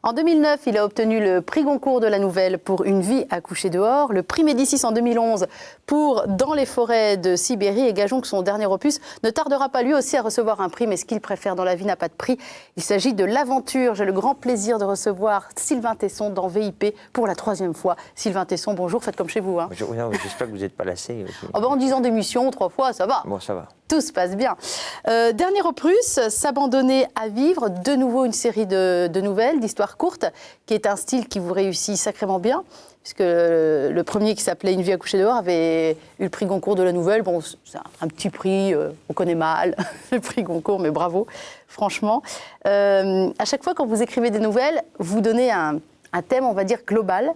En 2009, il a obtenu le prix Goncourt de la nouvelle pour Une vie à coucher dehors, le prix Médicis en 2011 pour Dans les forêts de Sibérie, et gageons que son dernier opus ne tardera pas lui aussi à recevoir un prix, mais ce qu'il préfère dans la vie n'a pas de prix. Il s'agit de l'aventure. J'ai le grand plaisir de recevoir Sylvain Tesson dans VIP pour la 3e fois. Sylvain Tesson, bonjour, faites comme chez vous. Hein. J'espère que vous n'êtes pas lassé. Oh ben, en 10 ans d'émission, 3 fois, ça va. Bon, ça va. Tout se passe bien. Dernier opus, S'abandonner à vivre, de nouveau une série de nouvelles, d'histoires courtes, qui est un style qui vous réussit sacrément bien, puisque le premier qui s'appelait Une vie à coucher dehors avait eu le prix Goncourt de la nouvelle. Bon, c'est un petit prix, on connaît mal le prix Goncourt, mais bravo, franchement. À chaque fois quand vous écrivez des nouvelles, vous donnez un thème, on va dire, global.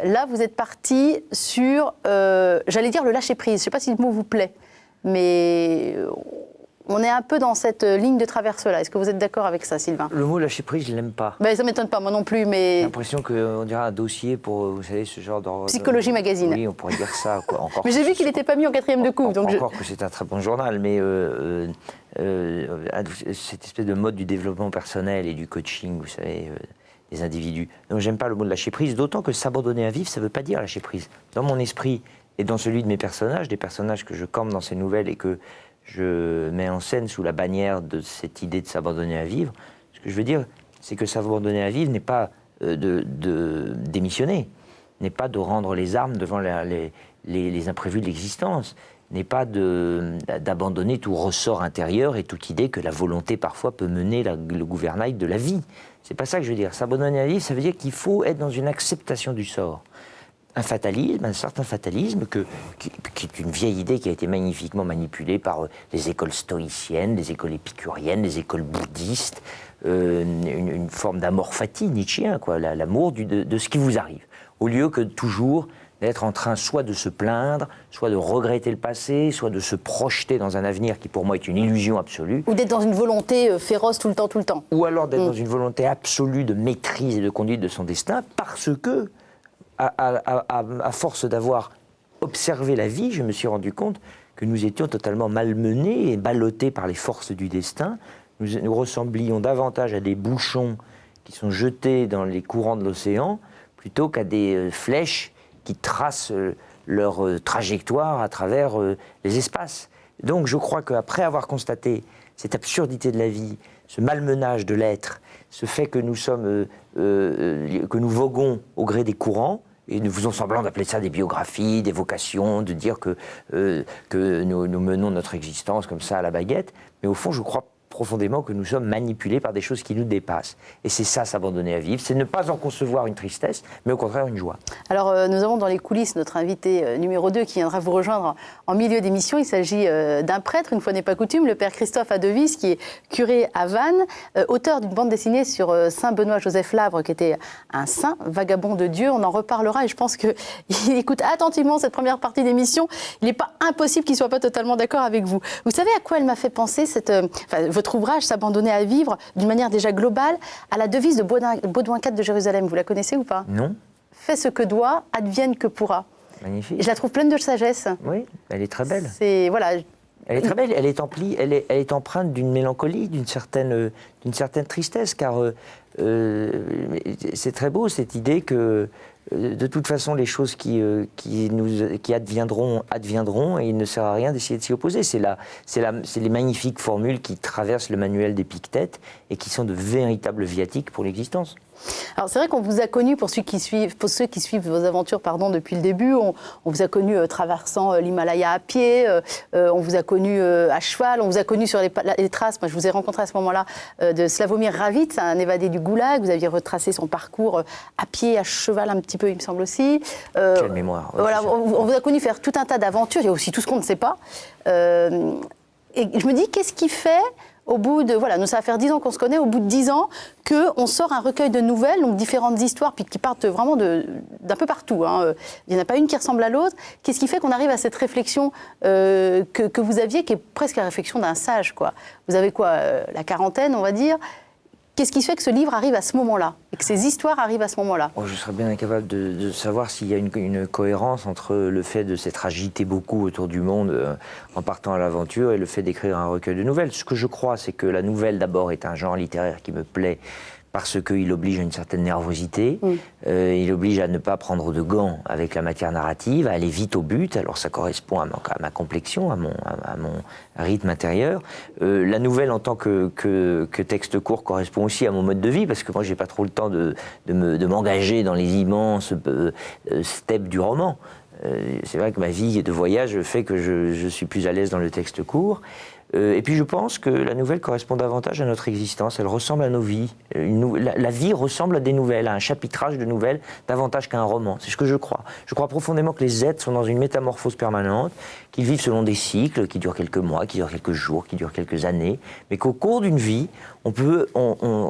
Là, vous êtes parti sur, j'allais dire, le lâcher-prise. Je ne sais pas si le mot vous plaît. Mais on est un peu dans cette ligne de traverse-là. Est-ce que vous êtes d'accord avec ça, Sylvain? Le mot lâcher prise, je ne l'aime pas. Ben, ça ne m'étonne pas, moi non plus, mais... J'ai l'impression qu'on dirait un dossier pour, vous savez, ce genre de... Psychologie Magazine. Oui, on pourrait dire ça. Quoi. Encore, mais j'ai vu qu'il n'était pas mis en 4e de couve. Donc encore que c'est un très bon journal, mais cette espèce de mode du développement personnel et du coaching, vous savez, des individus. Donc j'aime pas le mot de lâcher prise, d'autant que s'abandonner à vivre, ça ne veut pas dire lâcher prise. Dans mon esprit... Et dans celui de mes personnages, des personnages que je campe dans ces nouvelles et que je mets en scène sous la bannière de cette idée de s'abandonner à vivre, ce que je veux dire, c'est que s'abandonner à vivre n'est pas de démissionner, n'est pas de rendre les armes devant les imprévus de l'existence, n'est pas d'abandonner tout ressort intérieur et toute idée que la volonté parfois peut mener le gouvernail de la vie. C'est pas ça que je veux dire. S'abandonner à vivre, ça veut dire qu'il faut être dans une acceptation du sort. Un fatalisme, un certain fatalisme qui est une vieille idée qui a été magnifiquement manipulée par les écoles stoïciennes, les écoles épicuriennes, les écoles bouddhistes, une forme d'amour fati nietzschéen, quoi, l'amour de ce qui vous arrive. Au lieu que toujours d'être en train soit de se plaindre, soit de regretter le passé, soit de se projeter dans un avenir qui pour moi est une illusion absolue. Ou d'être dans une volonté féroce tout le temps. Ou alors d'être dans une volonté absolue de maîtrise et de conduite de son destin, parce que à force d'avoir observé la vie, je me suis rendu compte que nous étions totalement malmenés et ballottés par les forces du destin. Nous ressemblions davantage à des bouchons qui sont jetés dans les courants de l'océan plutôt qu'à des flèches qui tracent leur trajectoire à travers les espaces. Donc je crois qu'après avoir constaté cette absurdité de la vie, ce malmenage de l'être, ce fait que nous sommes, que nous voguons au gré des courants, et nous faisons semblant d'appeler ça des biographies, des vocations, de dire que nous menons notre existence comme ça à la baguette, mais au fond je crois profondément que nous sommes manipulés par des choses qui nous dépassent. Et c'est ça, s'abandonner à vivre, c'est ne pas en concevoir une tristesse, mais au contraire une joie. Alors, nous avons dans les coulisses notre invité numéro 2 qui viendra vous rejoindre en milieu d'émission. Il s'agit d'un prêtre, une fois n'est pas coutume, le père Christophe Adevis, qui est curé à Vannes, auteur d'une bande dessinée sur saint Benoît-Joseph Labre, qui était un saint, vagabond de Dieu. On en reparlera et je pense qu'il écoute attentivement cette première partie d'émission. Il n'est pas impossible qu'il ne soit pas totalement d'accord avec vous. Vous savez à quoi elle m'a fait penser votre ouvrage, S'abandonner à vivre, d'une manière déjà globale, à la devise de Baudouin IV de Jérusalem. Vous la connaissez ou pas? Non. Fais ce que doit, advienne que pourra. Magnifique. Et je la trouve pleine de sagesse. Oui, elle est très belle. Voilà. Elle est très belle, elle est empreinte d'une mélancolie, d'une certaine tristesse, car c'est très beau cette idée que de toute façon les choses qui adviendront, et il ne sert à rien d'essayer de s'y opposer. C'est les magnifiques formules qui traversent le manuel d'Épictète et qui sont de véritables viatiques pour l'existence. Alors c'est vrai qu'on vous a connu, pour ceux qui suivent vos aventures depuis le début, on vous a connu traversant l'Himalaya à pied, on vous a connu à cheval, on vous a connu sur les traces. Moi je vous ai rencontré à ce moment-là de Slavomir Ravitch, un évadé du goulag. Vous aviez retracé son parcours à pied, à cheval un petit peu il me semble aussi. Quelle mémoire. Voilà, on vous a connu faire tout un tas d'aventures, il y a aussi tout ce qu'on ne sait pas. Et je me dis, qu'est-ce qui fait, au bout de, nous ça va faire 10 ans qu'on se connaît, au bout de 10 ans, qu'on sort un recueil de nouvelles, donc différentes histoires, puis qui partent vraiment d'un peu partout. Hein. Il n'y en a pas une qui ressemble à l'autre. Qu'est-ce qui fait qu'on arrive à cette réflexion que vous aviez, qui est presque la réflexion d'un sage, quoi. Vous avez quoi, la quarantaine, on va dire. Qu'est-ce qui fait que ce livre arrive à ce moment-là et que ces histoires arrivent à ce moment-là? Je serais bien incapable de savoir s'il y a une cohérence entre le fait de s'être agité beaucoup autour du monde en partant à l'aventure et le fait d'écrire un recueil de nouvelles. Ce que je crois, c'est que la nouvelle, d'abord, est un genre littéraire qui me plaît parce qu'il oblige à une certaine nervosité, il oblige à ne pas prendre de gants avec la matière narrative, à aller vite au but, alors ça correspond à ma complexion, à mon rythme intérieur. La nouvelle en tant que texte court correspond aussi à mon mode de vie, parce que moi j'ai pas trop le temps de m'engager dans les immenses steppes du roman. C'est vrai que ma vie de voyage fait que je suis plus à l'aise dans le texte court. Et puis je pense que la nouvelle correspond davantage à notre existence, elle ressemble à nos vies. La vie ressemble à des nouvelles, à un chapitrage de nouvelles, davantage qu'à un roman. C'est ce que je crois. Je crois profondément que les êtres sont dans une métamorphose permanente, qu'ils vivent selon des cycles qui durent quelques mois, qui durent quelques jours, qui durent quelques années, mais qu'au cours d'une vie,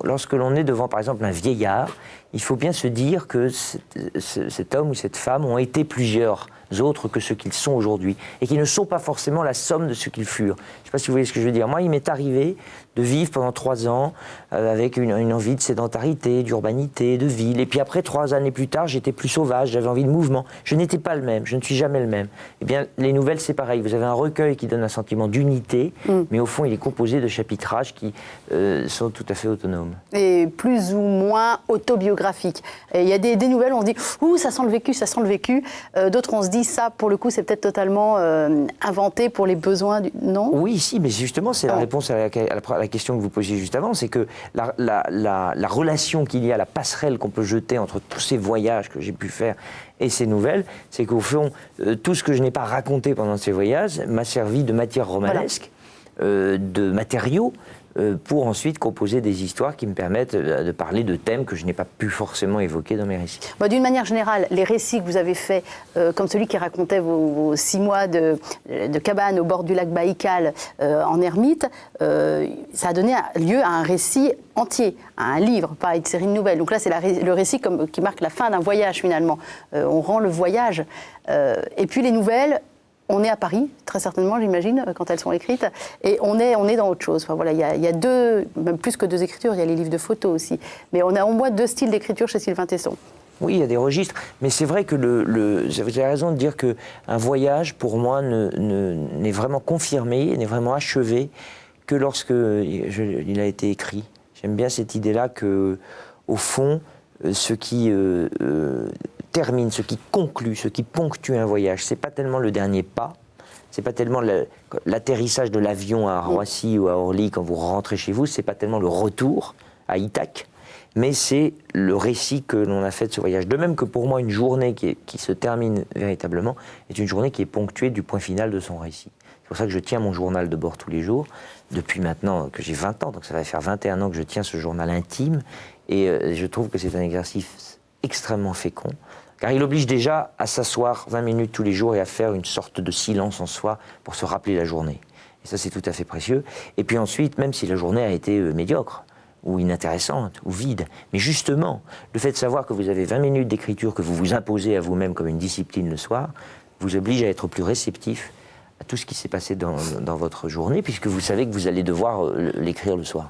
lorsque l'on est devant par exemple un vieillard, il faut bien se dire que cet homme ou cette femme ont été plusieurs autres que ceux qu'ils sont aujourd'hui, et qui ne sont pas forcément la somme de ce qu'ils furent. Je ne sais pas si vous voyez ce que je veux dire. Moi, il m'est arrivé de vivre pendant 3 ans avec une envie de sédentarité, d'urbanité, de ville, et puis après 3 années plus tard, j'étais plus sauvage, j'avais envie de mouvement. Je n'étais pas le même, je ne suis jamais le même. Eh bien, les nouvelles, c'est pareil. Vous avez un recueil qui donne un sentiment d'unité, mais au fond, il est composé de chapitrages qui sont tout à fait autonomes. Et plus ou moins autobiographiques. Il y a des nouvelles, on se dit « Ouh, ça sent le vécu, ça sent le vécu ». D'autres, on se dit « Ça, pour le coup, c'est peut-être totalement inventé pour les besoins du... » Non ? Oui, si, mais justement, c'est la réponse à la question que vous posiez juste avant, c'est que la relation qu'il y a, la passerelle qu'on peut jeter entre tous ces voyages que j'ai pu faire et ces nouvelles, c'est qu'au fond, tout ce que je n'ai pas raconté pendant ces voyages m'a servi de matière romanesque, de matériaux, pour ensuite composer des histoires qui me permettent de parler de thèmes que je n'ai pas pu forcément évoquer dans mes récits. D'une manière générale, les récits que vous avez faits, comme celui qui racontait vos 6 mois de cabane au bord du lac Baïkal en ermite, ça a donné lieu à un récit entier, à un livre, pas à une série de nouvelles. Donc là, c'est le récit qui marque la fin d'un voyage finalement. On rend le voyage. Et puis les nouvelles... On est à Paris, très certainement, j'imagine, quand elles sont écrites, et on est dans autre chose. Enfin, voilà, il y a 2, même plus que 2 écritures, il y a les livres de photos aussi. Mais on a au moins 2 styles d'écriture chez Sylvain Tesson. Oui, il y a des registres, mais c'est vrai que vous avez raison de dire qu'un voyage, pour moi, n'est vraiment confirmé, n'est vraiment achevé que lorsque il a été écrit. J'aime bien cette idée-là qu'au fond, ce qui termine, ce qui conclut, ce qui ponctue un voyage, c'est pas tellement le dernier pas, c'est pas tellement l'atterrissage de l'avion à Roissy ou à Orly quand vous rentrez chez vous, c'est pas tellement le retour à Ithaque, mais c'est le récit que l'on a fait de ce voyage. De même que pour moi, une journée qui se termine véritablement est une journée qui est ponctuée du point final de son récit. C'est pour ça que je tiens mon journal de bord tous les jours, depuis maintenant que j'ai 20 ans, donc ça va faire 21 ans que je tiens ce journal intime, et je trouve que c'est un exercice extrêmement fécond, car il oblige déjà à s'asseoir 20 minutes tous les jours et à faire une sorte de silence en soi pour se rappeler la journée. Et ça, c'est tout à fait précieux. Et puis ensuite, même si la journée a été médiocre, ou inintéressante, ou vide, mais justement, le fait de savoir que vous avez 20 minutes d'écriture que vous vous imposez à vous-même comme une discipline le soir, vous oblige à être plus réceptif à tout ce qui s'est passé dans votre journée, puisque vous savez que vous allez devoir l'écrire le soir.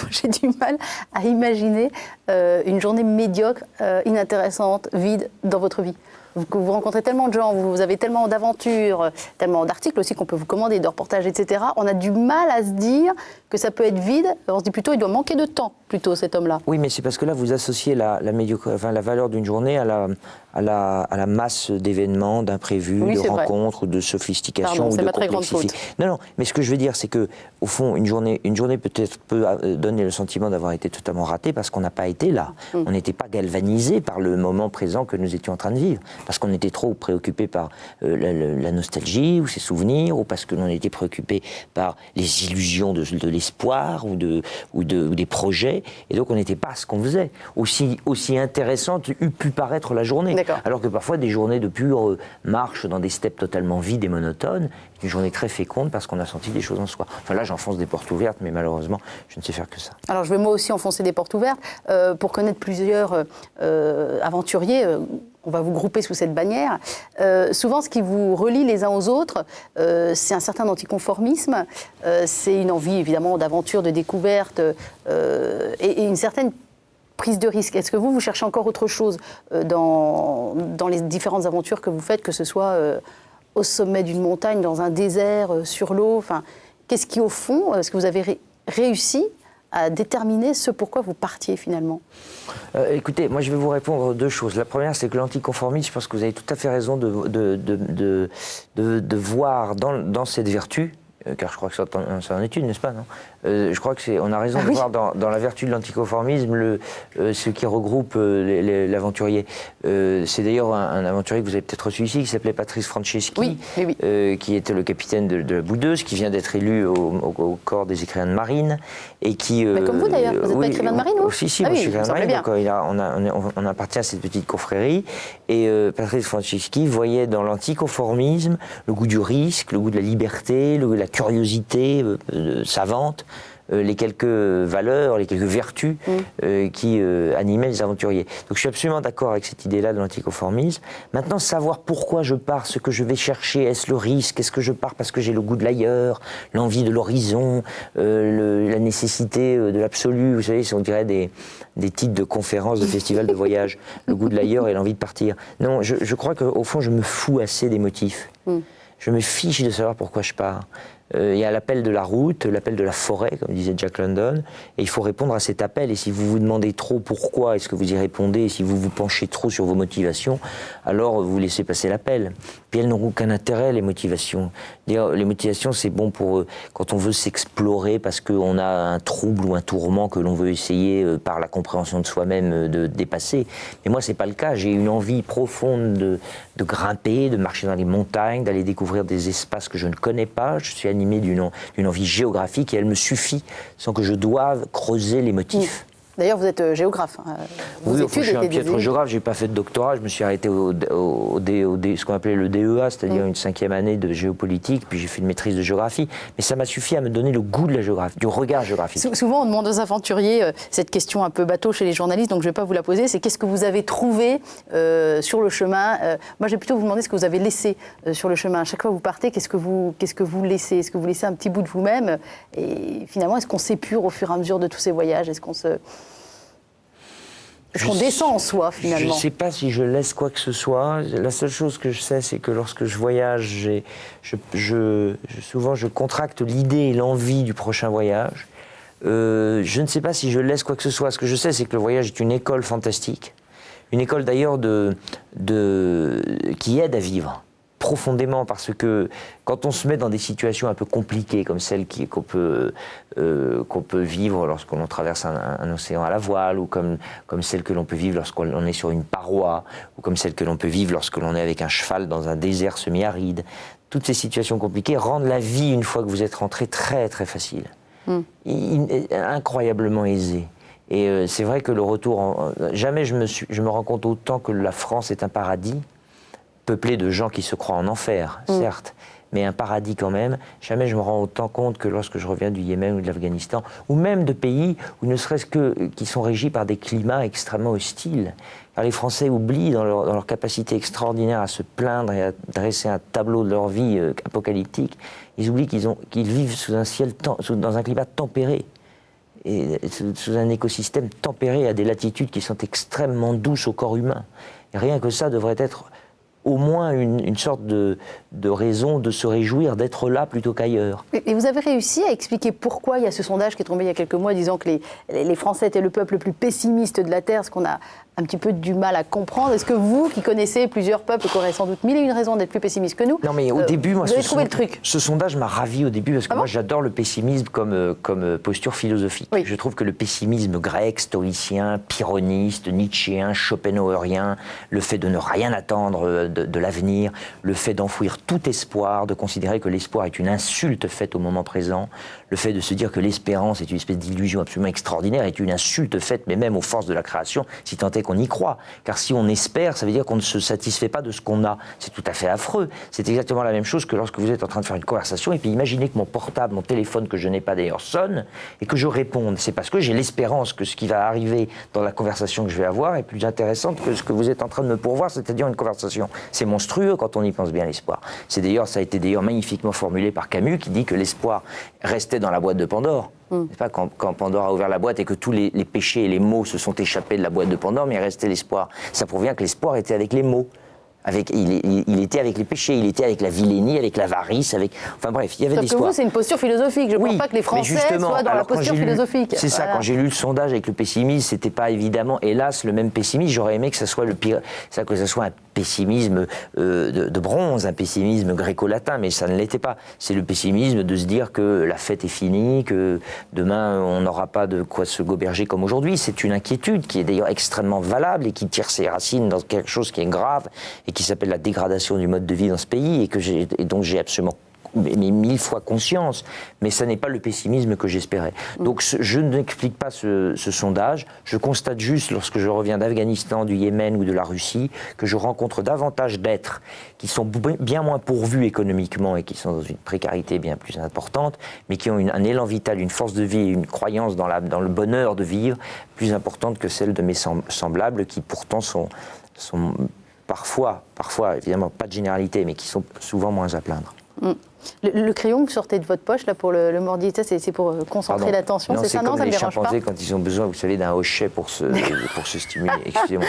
J'ai du mal à imaginer une journée médiocre, inintéressante, vide dans votre vie. Vous rencontrez tellement de gens, vous avez tellement d'aventures, tellement d'articles aussi qu'on peut vous commander, de reportages, etc. On a du mal à se dire que ça peut être vide. On se dit plutôt, il doit manquer de temps, plutôt, cet homme-là. Oui, mais c'est parce que là, vous associez la valeur d'une journée à la masse d'événements, d'imprévus, de rencontres, ou de sophistication, ou de complexité. Non, mais ce que je veux dire, c'est que, au fond, une journée peut-être peut donner le sentiment d'avoir été totalement ratée parce qu'on n'a pas été là. On n'était pas galvanisé par le moment présent que nous étions en train de vivre. Parce qu'on était trop préoccupé par la nostalgie ou ses souvenirs, ou parce que l'on était préoccupé par les illusions de l'espoir ou des projets, et donc on n'était pas à ce qu'on faisait. Aussi intéressante eût pu paraître la journée. Alors que parfois des journées de pure marche dans des steppes totalement vides et monotones, une journée très féconde parce qu'on a senti des choses en soi. Enfin là, j'enfonce des portes ouvertes, mais malheureusement, je ne sais faire que ça. Alors je vais moi aussi enfoncer des portes ouvertes. Pour connaître plusieurs aventuriers, on va vous grouper sous cette bannière. Souvent, ce qui vous relie les uns aux autres, c'est un certain anticonformisme, c'est une envie évidemment d'aventure, de découverte, et une certaine prise de risque. Est-ce que vous cherchez encore autre chose dans les différentes aventures que vous faites, que ce soit au sommet d'une montagne, dans un désert, sur l'eau, enfin, qu'est-ce qui, au fond, est-ce que vous avez réussi à déterminer ce pourquoi vous partiez finalement? Écoutez, moi je vais vous répondre deux choses. La première, c'est que l'anticonformisme, je pense que vous avez tout à fait raison de voir dans cette vertu, car je crois que ça en est une, n'est-ce pas, non? Je crois qu'on a raison de voir dans la vertu de l'anticonformisme ce qui regroupe l'aventurier. C'est d'ailleurs un aventurier que vous avez peut-être reçu ici, qui s'appelait Patrice Franceschi, qui était le capitaine de la Boudeuse, qui vient d'être élu au corps des écrivains de marine. Et qui, mais comme vous d'ailleurs, vous n'êtes pas écrivain de marine, vous? Si, moi je suis écrivain de marine, donc on appartient à cette petite confrérie. Et Patrice Franceschi voyait dans l'anticonformisme le goût du risque, le goût de la liberté, la curiosité savante, les quelques valeurs, les quelques vertus qui animaient les aventuriers. Donc je suis absolument d'accord avec cette idée-là de l'anticonformisme. Maintenant, savoir pourquoi je pars, ce que je vais chercher, est-ce le risque, est-ce que je pars parce que j'ai le goût de l'ailleurs, l'envie de l'horizon, la nécessité de l'absolu, vous savez, on dirait des titres de conférences, de festivals de voyage, le goût de l'ailleurs et l'envie de partir. Non, je crois qu'au fond, je me fous assez des motifs. Je me fiche de savoir pourquoi je pars. Il y a l'appel de la route, l'appel de la forêt, comme disait Jack London, et il faut répondre à cet appel. Et si vous vous demandez trop pourquoi est-ce que vous y répondez, et si vous vous penchez trop sur vos motivations, alors vous laissez passer l'appel. Puis elles n'ont aucun intérêt, les motivations. D'ailleurs, les motivations, c'est bon pour quand on veut s'explorer parce qu'on a un trouble ou un tourment que l'on veut essayer par la compréhension de soi-même de dépasser. Mais moi, c'est pas le cas. J'ai une envie profonde de grimper, de marcher dans les montagnes, d'aller découvrir des espaces que je ne connais pas. Je suis animé d'une envie géographique et elle me suffit sans que je doive creuser les motifs. D'ailleurs, vous êtes géographe. Oui, je suis un piètre géographe, je n'ai pas fait de doctorat, je me suis arrêté ce qu'on appelait le DEA, c'est-à-dire une 5e année de géopolitique, puis j'ai fait une maîtrise de géographie. Mais ça m'a suffi à me donner le goût de la géographie, du regard géographique. Souvent, on demande aux aventuriers cette question un peu bateau chez les journalistes, donc je ne vais pas vous la poser, c'est qu'est-ce que vous avez trouvé sur le chemin? Moi, je vais plutôt vous demander ce que vous avez laissé sur le chemin. À chaque fois que vous partez, qu'est-ce que vous laissez? Est-ce que vous laissez un petit bout de vous-même? Et finalement, est-ce qu'on s'épure au fur et à mesure de tous ces voyages? Est-ce qu'on descend en soi, finalement? Je ne sais pas si je laisse quoi que ce soit. La seule chose que je sais, c'est que lorsque je voyage, souvent je contracte l'idée et l'envie du prochain voyage. Je ne sais pas si je laisse quoi que ce soit. Ce que je sais, c'est que le voyage est une école fantastique. Une école d'ailleurs qui aide à vivre profondément, parce que quand on se met dans des situations un peu compliquées comme celles qu'on peut vivre lorsqu'on traverse un océan à la voile, ou comme celle que l'on peut vivre lorsqu'on est sur une paroi, ou comme celle que l'on peut vivre lorsque l'on est avec un cheval dans un désert semi-aride, toutes ces situations compliquées rendent la vie, une fois que vous êtes rentré, très très facile, incroyablement aisée. Et c'est vrai que le retour, jamais je me rends compte autant que la France est un paradis, peuplé de gens qui se croient en enfer, certes, mais un paradis quand même. Jamais je me rends autant compte que lorsque je reviens du Yémen ou de l'Afghanistan, ou même de pays où ne serait-ce qui sont régis par des climats extrêmement hostiles. Car les Français oublient dans leur capacité extraordinaire à se plaindre et à dresser un tableau de leur vie apocalyptique, ils oublient qu'ils vivent sous un ciel, dans un climat tempéré, et sous un écosystème tempéré à des latitudes qui sont extrêmement douces au corps humain. Et rien que ça devrait être au moins une sorte de raison de se réjouir d'être là plutôt qu'ailleurs. Et vous avez réussi à expliquer pourquoi il y a ce sondage qui est tombé il y a quelques mois disant que les Français étaient le peuple le plus pessimiste de la Terre, ce qu'on a un petit peu du mal à comprendre. Est-ce que vous, qui connaissez plusieurs peuples, qui auraient sans doute mille et une raisons d'être plus pessimistes que nous, non, mais au début, moi, vous avez trouvé le truc? Ce sondage m'a ravi au début, parce que moi j'adore le pessimisme comme posture philosophique. Oui. Je trouve que le pessimisme grec, stoïcien, pyrrhoniste, nietzschéen, schopenhauerien, le fait de ne rien attendre de l'avenir, le fait d'enfouir tout espoir, de considérer que l'espoir est une insulte faite au moment présent, le fait de se dire que l'espérance est une espèce d'illusion absolument extraordinaire, est une insulte faite, mais même aux forces de la création, si tant est qu'on y croit. Car si on espère, ça veut dire qu'on ne se satisfait pas de ce qu'on a. C'est tout à fait affreux. C'est exactement la même chose que lorsque vous êtes en train de faire une conversation, et puis imaginez que mon portable, mon téléphone que je n'ai pas d'ailleurs sonne, et que je réponde. C'est parce que j'ai l'espérance que ce qui va arriver dans la conversation que je vais avoir est plus intéressante que ce que vous êtes en train de me pourvoir, c'est-à-dire une conversation. C'est monstrueux quand on y pense bien, l'espoir. Ça a été d'ailleurs magnifiquement formulé par Camus, qui dit que l'espoir restait dans la boîte de Pandore. C'est pas quand Pandore a ouvert la boîte et que tous les péchés et les maux se sont échappés de la boîte de Pandore, mais il restait l'espoir. Ça prouve bien que l'espoir était avec les mots. il était avec les péchés, il était avec la vilainie, avec l'avarice, enfin bref, il y avait Sauf des que histoires. vous, c'est une posture philosophique. Je ne pense pas que les Français soient dans la posture philosophique. C'est ça, quand j'ai lu le sondage avec le pessimisme, c'était pas évidemment, hélas, le même pessimisme. J'aurais aimé que ça soit que ça soit un pessimisme de bronze, un pessimisme gréco-latin, mais ça ne l'était pas. C'est le pessimisme de se dire que la fête est finie, que demain on n'aura pas de quoi se goberger comme aujourd'hui. C'est une inquiétude qui est d'ailleurs extrêmement valable et qui tire ses racines dans quelque chose qui est grave et qui s'appelle la dégradation du mode de vie dans ce pays et dont j'ai absolument mais 1000 fois conscience, mais ça n'est pas le pessimisme que j'espérais. Donc je n'explique pas ce sondage, je constate juste, lorsque je reviens d'Afghanistan, du Yémen ou de la Russie, que je rencontre davantage d'êtres qui sont bien moins pourvus économiquement et qui sont dans une précarité bien plus importante, mais qui ont un élan vital, une force de vie, une croyance dans le bonheur de vivre plus importante que celle de mes semblables, qui pourtant sont parfois, évidemment pas de généralité, mais qui sont souvent moins à plaindre. Le crayon que vous sortez de votre poche là pour le mordier, c'est pour concentrer l'attention, c'est ça? Non, ça ne me dérange pas. C'est comme les chimpanzés quand ils ont besoin, vous savez, d'un hochet pour se stimuler. Excusez-moi.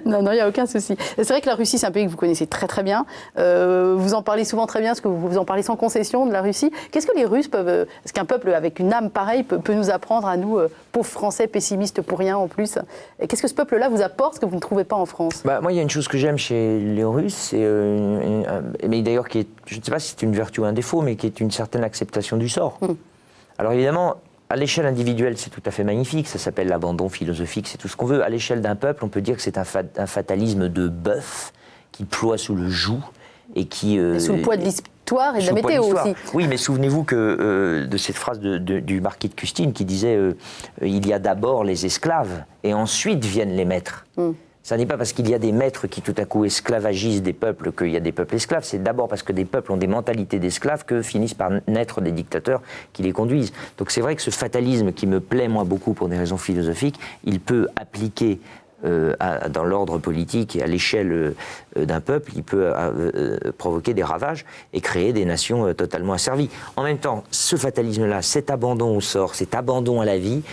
Non, il n'y a aucun souci. C'est vrai que la Russie, c'est un pays que vous connaissez très très bien. Vous en parlez souvent très bien, parce que vous en parlez sans concession de la Russie. Qu'est-ce que les Russes peuvent... Est-ce qu'un peuple avec une âme pareille peut nous apprendre à nous, pauvres Français pessimistes pour rien en plus? Qu'est-ce que ce peuple-là vous apporte que vous ne trouvez pas en France? Moi, il y a une chose que j'aime chez les Russes, mais d'ailleurs qui est, je ne sais pas si c'est une vertu ou un défaut, mais qui est une certaine acceptation du sort. Alors évidemment, à l'échelle individuelle, c'est tout à fait magnifique, ça s'appelle l'abandon philosophique, c'est tout ce qu'on veut. À l'échelle d'un peuple, on peut dire que c'est un fatalisme de bœuf qui ploie sous le joug et qui... sous le poids de l'histoire et de la météo aussi. Oui, mais souvenez-vous que de cette phrase du marquis de Custine qui disait il y a d'abord les esclaves et ensuite viennent les maîtres. Ça n'est pas parce qu'il y a des maîtres qui tout à coup esclavagisent des peuples qu'il y a des peuples esclaves, c'est d'abord parce que des peuples ont des mentalités d'esclaves que finissent par naître des dictateurs qui les conduisent. Donc c'est vrai que ce fatalisme qui me plaît moi beaucoup pour des raisons philosophiques, il peut appliquer dans l'ordre politique et à l'échelle d'un peuple, il peut provoquer des ravages et créer des nations totalement asservies. En même temps, ce fatalisme-là, cet abandon au sort, cet abandon à la vie,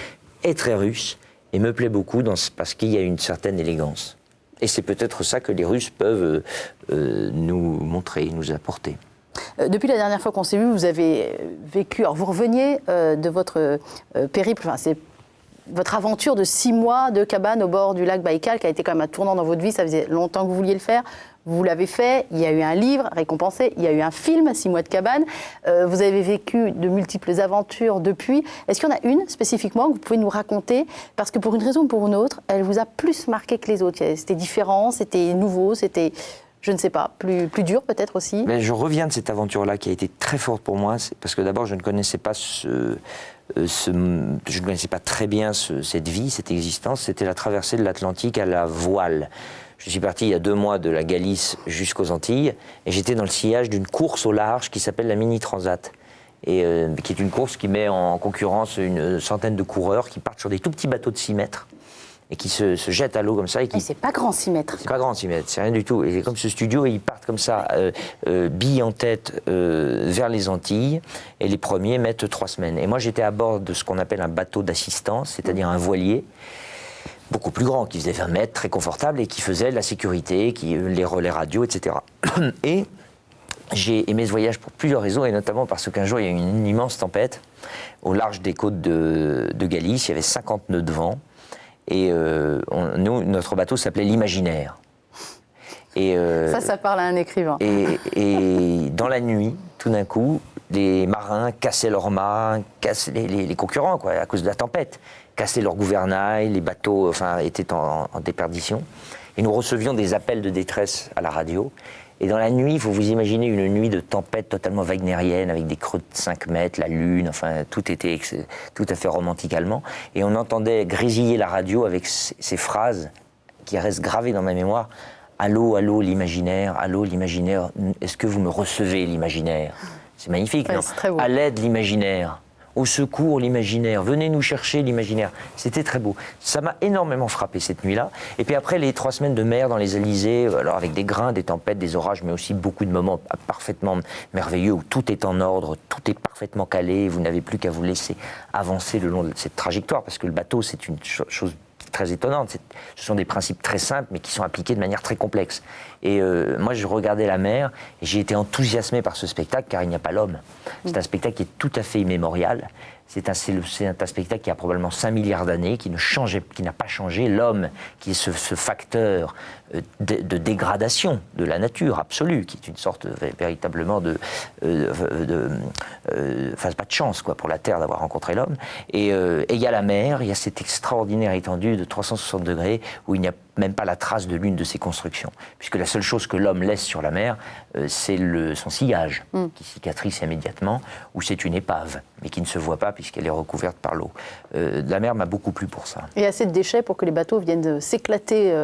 est très russe. Et me plaît beaucoup parce qu'il y a une certaine élégance. Et c'est peut-être ça que les Russes peuvent nous montrer, nous apporter. Depuis la dernière fois qu'on s'est vu, vous avez vécu... Alors vous reveniez de votre périple, enfin c'est votre aventure de 6 mois de cabane au bord du lac Baïkal, qui a été quand même un tournant dans votre vie, ça faisait longtemps que vous vouliez le faire. Vous l'avez fait, il y a eu un livre récompensé, il y a eu un film, 6 mois de cabane. Vous avez vécu de multiples aventures depuis. Est-ce qu'il y en a une spécifiquement que vous pouvez nous raconter? Parce que pour une raison ou pour une autre, elle vous a plus marqué que les autres. C'était différent, c'était nouveau, c'était, je ne sais pas, plus dur peut-être aussi. Mais je reviens de cette aventure-là qui a été très forte pour moi, parce que d'abord je ne connaissais pas je ne connaissais pas très bien cette vie, cette existence. C'était la traversée de l'Atlantique à la voile. Je suis parti il y a 2 mois de la Galice jusqu'aux Antilles et j'étais dans le sillage d'une course au large qui s'appelle la Mini Transat. Et qui est une course qui met en concurrence une centaine de coureurs qui partent sur des tout petits bateaux de 6 mètres et qui se jettent à l'eau comme ça. Et c'est pas grand 6 mètres. C'est pas grand 6 mètres, c'est rien du tout. Et comme ce studio, ils partent comme ça, billes en tête, vers les Antilles, et les premiers mettent 3 semaines. Et moi j'étais à bord de ce qu'on appelle un bateau d'assistance, c'est-à-dire un voilier, beaucoup plus grand, qui faisait 20 mètres, très confortable, et qui faisait la sécurité, les relais radio, etc. Et j'ai aimé ce voyage pour plusieurs raisons, et notamment parce qu'un jour, il y a eu une immense tempête au large des côtes de Galice, il y avait 50 nœuds de vent, et notre bateau s'appelait l'Imaginaire. Et, ça parle à un écrivain. Et dans la nuit, tout d'un coup, les marins cassaient leurs mâts, cassaient les concurrents, quoi, à cause de la tempête, cassaient leurs gouvernails, les bateaux étaient en déperdition. Et nous recevions des appels de détresse à la radio. Et dans la nuit, il faut vous imaginer une nuit de tempête totalement wagnérienne, avec des creux de 5 mètres, la lune, tout était tout à fait romantique allemand. Et on entendait grésiller la radio avec ces phrases qui restent gravées dans ma mémoire. « Allô, allô, l'imaginaire, est-ce que vous me recevez, l'imaginaire ?» C'est magnifique, non ? C'est très beau. À l'aide, l'imaginaire. Au secours, l'imaginaire. Venez nous chercher, l'imaginaire. C'était très beau. Ça m'a énormément frappé cette nuit-là. Et puis après, les 3 semaines de mer dans les Alizés, alors avec des grains, des tempêtes, des orages, mais aussi beaucoup de moments parfaitement merveilleux où tout est en ordre, tout est parfaitement calé. Vous n'avez plus qu'à vous laisser avancer le long de cette trajectoire, parce que le bateau, c'est une chose très étonnante. Ce sont des principes très simples, mais qui sont appliqués de manière très complexe. Et moi, je regardais la mer, et j'ai été enthousiasmé par ce spectacle, car il n'y a pas l'homme. C'est un spectacle qui est tout à fait immémorial. C'est un spectacle qui a probablement 5 milliards d'années, qui n'a pas changé. L'homme, qui est ce facteur de dégradation de la nature absolue, qui est une sorte véritablement enfin, pas de chance quoi, pour la Terre d'avoir rencontré l'homme. Et il y a la mer, il y a cette extraordinaire étendue de 360 degrés où il n'y a même pas la trace de l'une de ses constructions. Puisque la seule chose que l'homme laisse sur la mer, c'est son sillage, qui cicatrise immédiatement, ou c'est une épave, mais qui ne se voit pas puisqu'elle est recouverte par l'eau. La mer m'a beaucoup plu pour ça. Et assez de déchets pour que les bateaux viennent s'éclater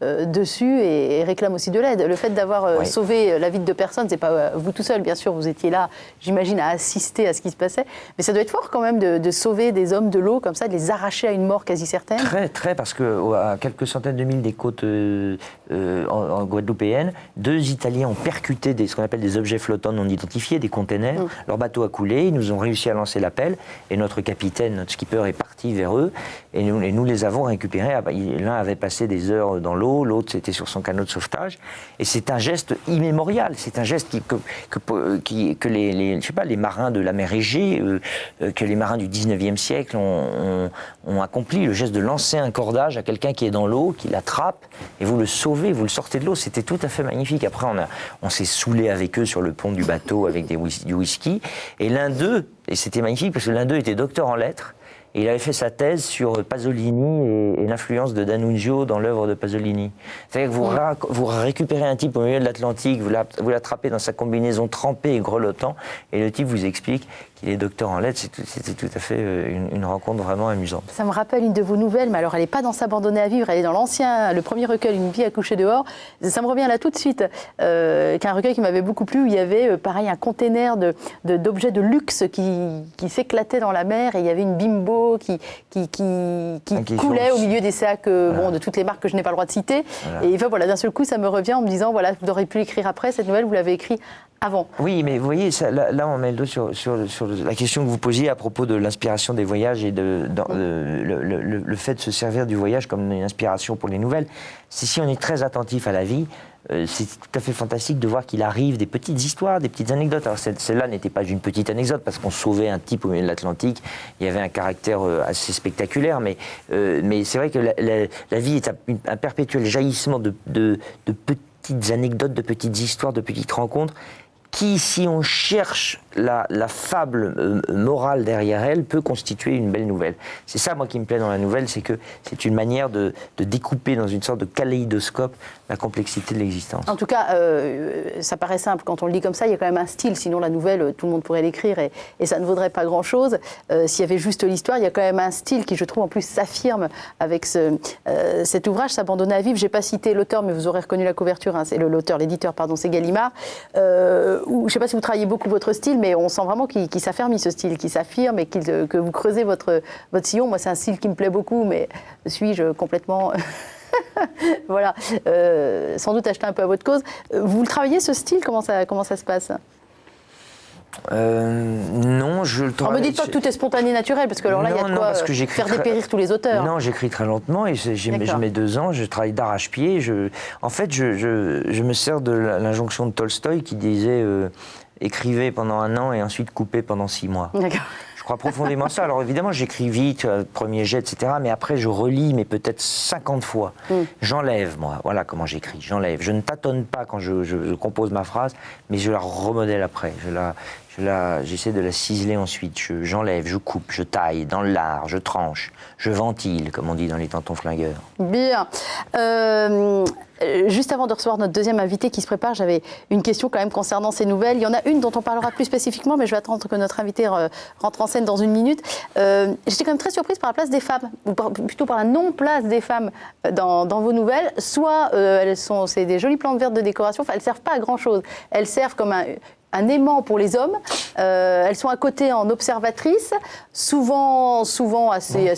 dessus et réclament aussi de l'aide. Le fait d'avoir sauvé la vie de 2 personnes, c'est pas vous tout seul, bien sûr, vous étiez là, j'imagine, à assister à ce qui se passait, mais ça doit être fort quand même de sauver des hommes de l'eau comme ça, de les arracher à une mort quasi certaine. Très, très, parce qu'à quelques centaines de milles des côtes en guadeloupéennes, 2 Italiens ont percuté ce qu'on appelle des objets flottants non identifiés, des containers. Leur bateau a coulé, ils nous ont réussi à lancer l'appel, et notre capitaine, notre skipper est parti vers eux, et nous les avons récupérés. L'un avait passé des heures dans l'eau, l'autre c'était sur son canot de sauvetage, et c'est un geste immémorial, c'est un geste que les marins de la mer Égée, que les marins du 19e siècle ont accompli, le geste de lancer un cordage à quelqu'un qui est dans l'eau, qui l'attrape, et vous le sauvez, vous le sortez de l'eau, c'était tout à fait magnifique. Après on s'est saoulé avec eux sur le pont du bateau avec du whisky, et l'un d'eux, et c'était magnifique parce que l'un d'eux était docteur en lettres, et il avait fait sa thèse sur Pasolini et l'influence de D'Annunzio dans l'œuvre de Pasolini. C'est-à-dire que vous récupérez un type au milieu de l'Atlantique, vous l'attrapez dans sa combinaison trempée et grelottant, et le type vous explique qu'il est docteur en lettres. C'était tout à fait une rencontre vraiment amusante. Ça me rappelle une de vos nouvelles, mais alors elle n'est pas dans S'abandonner à vivre, elle est dans le premier recueil, Une vie à coucher dehors. Ça me revient là tout de suite, qu'un recueil qui m'avait beaucoup plu, où il y avait pareil un container d'objets de luxe qui s'éclatait dans la mer, et il y avait une bimbo qui coulait au milieu des sacs de toutes les marques que je n'ai pas le droit de citer. Voilà. Et enfin, voilà, d'un seul coup, ça me revient en me disant, voilà, vous auriez pu l'écrire après, cette nouvelle, vous l'avez écrite avant. Oui, mais vous voyez, là on met le doigt sur la question que vous posiez à propos de l'inspiration des voyages et le fait de se servir du voyage comme une inspiration pour les nouvelles. Si on est très attentif à la vie, c'est tout à fait fantastique de voir qu'il arrive des petites histoires, des petites anecdotes. Alors celle-là n'était pas une petite anecdote parce qu'on sauvait un type au milieu de l'Atlantique. Il y avait un caractère assez spectaculaire, mais c'est vrai que la vie est un perpétuel jaillissement de petites anecdotes, de petites histoires, de petites rencontres qui, si on cherche la fable morale derrière elle, peut constituer une belle nouvelle. C'est ça, moi, qui me plaît dans la nouvelle, c'est que c'est une manière de découper dans une sorte de kaléidoscope la complexité de l'existence. En tout cas, ça paraît simple. Quand on le lit comme ça, il y a quand même un style. Sinon, la nouvelle, tout le monde pourrait l'écrire et ça ne vaudrait pas grand-chose. S'il y avait juste l'histoire, il y a quand même un style qui, je trouve, en plus, s'affirme avec cet ouvrage, S'abandonner à vivre. Je n'ai pas cité l'auteur, mais vous aurez reconnu la couverture. Hein, c'est l'éditeur, c'est Gallimard. Je ne sais pas si vous travaillez beaucoup votre style, mais on sent vraiment qu'il s'affermit, ce style, qu'il s'affirme et que vous creusez votre sillon. Moi, c'est un style qui me plaît beaucoup, mais suis-je complètement... Voilà, sans doute acheter un peu à votre cause. Vous le travaillez, ce style? Comment ça se passe? Non, je le travaille. Ne me dites pas que tout est spontané, naturel, parce que alors là, il y a de quoi faire dépérir tous les auteurs. Non, j'écris très lentement et je mets 2 ans, je travaille d'arrache-pied. En fait, je me sers de l'injonction de Tolstoï qui disait écrivez pendant 1 an et ensuite coupez pendant 6 mois. D'accord. Je crois profondément ça. Alors évidemment, j'écris vite, premier jet, etc. Mais après, je relis, mais peut-être 50 fois. J'enlève, moi. Voilà comment j'écris. J'enlève. Je ne tâtonne pas quand je compose ma phrase, mais je la remodèle après. J'essaie de la ciseler ensuite. J'enlève, je coupe, je taille dans le lard, je tranche, je ventile, comme on dit dans les Tantons flingueurs. Bien. Juste avant de recevoir notre deuxième invité qui se prépare, j'avais une question quand même concernant ces nouvelles. Il y en a une dont on parlera plus spécifiquement, mais je vais attendre que notre invité rentre en scène dans 1 minute. J'étais quand même très surprise par la place des femmes, ou plutôt par la non-place des femmes dans vos nouvelles. Soit c'est des jolies plantes vertes de décoration, enfin elles ne servent pas à grand-chose. Elles servent comme un aimant pour les hommes. Elles sont à côté en observatrices, souvent assez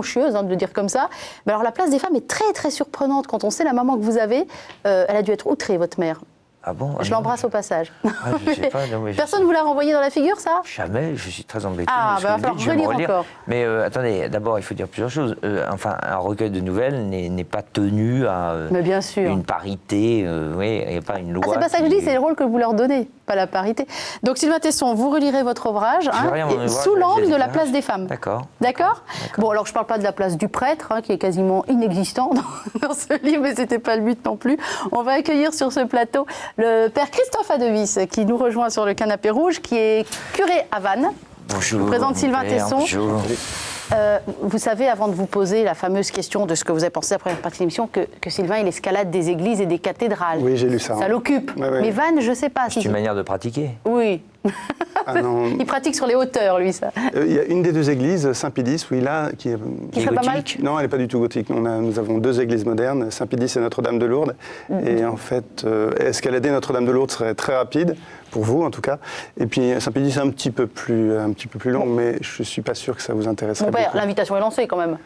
chieuses, de le dire comme ça. Mais alors la place des femmes est très très surprenante quand on sait la maman que vous avez. Elle a dû être outrée, votre mère. Ah bon? Je l'embrasse au passage. Ah, je sais pas, non, mais Personne ne vous l'a renvoyé dans la figure, ça? Jamais, je suis très embêté. Ah, mais bah, ce va que vous falloir dites, je vais me relire encore. Mais attendez, d'abord, il faut dire plusieurs choses. Enfin, un recueil de nouvelles n'est pas tenu à Mais bien sûr. une parité. Oui, il n'y a pas une loi. Ah, c'est pas ça que je dis, c'est le rôle que vous leur donnez, pas la parité. Donc, Sylvain Tesson, vous relirez votre ouvrage sous l'angle de la place des femmes. D'accord. D'accord. Bon, alors je ne parle pas de la place du prêtre, qui est quasiment inexistant dans ce livre, mais ce n'était pas le but non plus. On va accueillir sur ce plateau le père Christophe Adevis, qui nous rejoint sur le canapé rouge, qui est curé à Vannes. Bonjour. Je vous présente Sylvain père, Tesson. Bonjour. Vous savez, avant de vous poser la fameuse question de ce que vous avez pensé de la première partie de l'émission, que Sylvain, il escalade des églises et des cathédrales. Oui, j'ai lu ça. Ça l'occupe. Ouais, ouais. Mais Vannes, je ne sais pas. C'est une manière de pratiquer. Oui. Ah non. Il pratique sur les hauteurs, lui, ça. Il y a une des deux églises, Saint-Pédis, oui, là, qui serait pas mal. gothique. Non, elle n'est pas du tout gothique. Nous avons deux églises modernes, Saint-Pédis et Notre-Dame de Lourdes. Et en fait, escalader Notre-Dame de Lourdes serait très rapide, pour vous en tout cas. Et puis Saint-Pédis, c'est un petit peu plus long, mais je ne suis pas sûr que ça vous intéresserait Mon père, beaucoup. l'invitation est lancée quand même.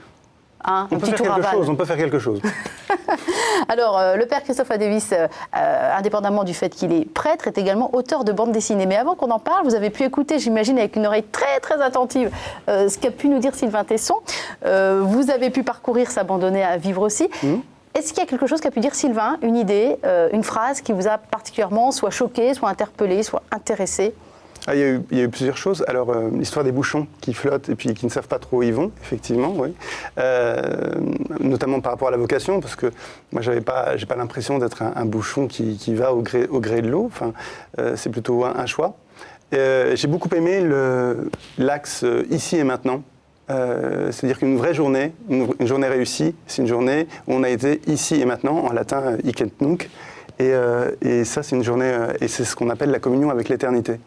Hein, On peut faire quelque chose, on peut faire quelque chose. Alors, le père Christophe Adevis, indépendamment du fait qu'il est prêtre, est également auteur de bande dessinée. Mais avant qu'on en parle, vous avez pu écouter, j'imagine, avec une oreille très, très attentive, ce qu'a pu nous dire Sylvain Tesson. Vous avez pu parcourir s'abandonner à vivre aussi. Est-ce qu'il y a quelque chose qu'a pu dire Sylvain, une idée, une phrase qui vous a particulièrement soit choqué, soit interpellé, soit intéressé? Ah, il y a eu plusieurs choses. Alors, l'histoire des bouchons qui flottent et puis qui ne savent pas trop où ils vont, effectivement, oui. Notamment par rapport à la vocation, parce que moi, j'ai pas l'impression d'être un bouchon qui va au gré de l'eau. Enfin, c'est plutôt un choix. J'ai beaucoup aimé l'axe ici et maintenant. C'est-à-dire qu'une vraie journée, une journée réussie, c'est une journée où on a été ici et maintenant, en latin, hic et nunc. Et ça, c'est une journée, et c'est ce qu'on appelle la communion avec l'éternité.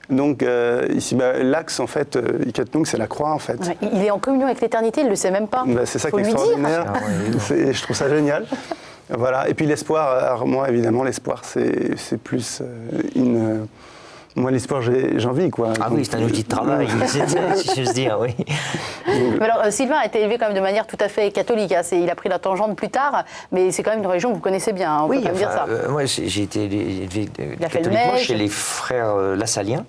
Donc ici, l'axe, en fait, hic et nunc, c'est la croix, en fait. Ouais, il est en communion avec l'éternité, il ne le sait même pas. C'est ça Faut qui est lui dire. extraordinaire. Ah ouais, Je trouve ça génial. Voilà. Et puis l'espoir, alors moi, évidemment, l'espoir, c'est plus une... Moi, l'espoir, j'en vis, quoi. Ah Donc, oui, c'est un outil de travail, si j'ose dire, oui. Mais alors, Sylvain a été élevé quand même de manière tout à fait catholique. Hein. Il a pris la tangente plus tard, mais c'est quand même une religion que vous connaissez bien. Hein, on peut quand même dire ça. Moi, j'ai été élevé a fait le catholiquement neige. chez les frères Lassaliens,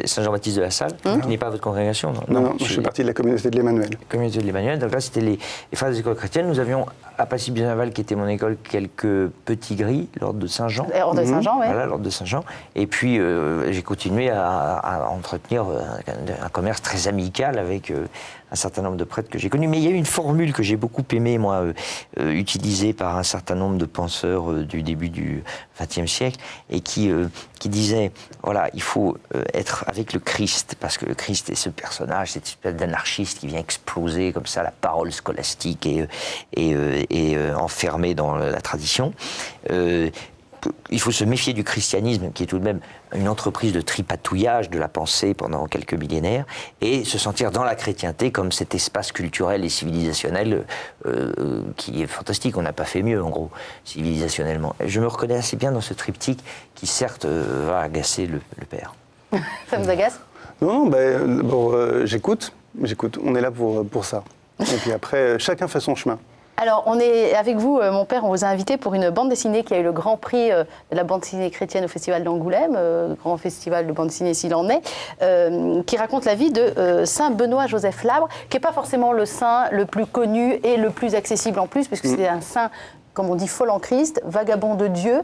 Saint-Jean-Baptiste de la Salle, qui n'est pas votre congrégation. Non, moi, je suis parti de la communauté de l'Emmanuel. Communauté de l'Emmanuel. Donc là, c'était les frères des écoles chrétiennes. Nous avions à Passy-Bien-Aval, qui était mon école, quelques petits gris, l'ordre de Saint-Jean. L'ordre de Saint-Jean, oui. Voilà, l'ordre de Saint-Jean. Et puis, j'ai continué à entretenir un commerce très amical avec un certain nombre de prêtres que j'ai connus. Mais il y a eu une formule que j'ai beaucoup aimée, moi, utilisée par un certain nombre de penseurs du début du XXe siècle, et qui disait, voilà, il faut être avec le Christ, parce que le Christ est ce personnage, cette espèce d'anarchiste qui vient exploser comme ça la parole scolastique et enfermé dans la tradition. Il faut se méfier du christianisme, qui est tout de même une entreprise de tripatouillage de la pensée pendant quelques millénaires, et se sentir dans la chrétienté comme cet espace culturel et civilisationnel qui est fantastique. On n'a pas fait mieux, en gros, civilisationnellement. Je me reconnais assez bien dans ce triptyque qui, certes, va agacer le père. Ça vous agace? Non, j'écoute. On est là pour ça. Et puis après, chacun fait son chemin. Alors, on est avec vous, mon père, on vous a invité pour une bande dessinée qui a eu le grand prix de la bande dessinée chrétienne au Festival d'Angoulême, grand festival de bande dessinée s'il en est, qui raconte la vie de Saint Benoît-Joseph Labre, qui n'est pas forcément le saint le plus connu et le plus accessible en plus, puisque c'est un saint, comme on dit, fol en Christ, vagabond de Dieu,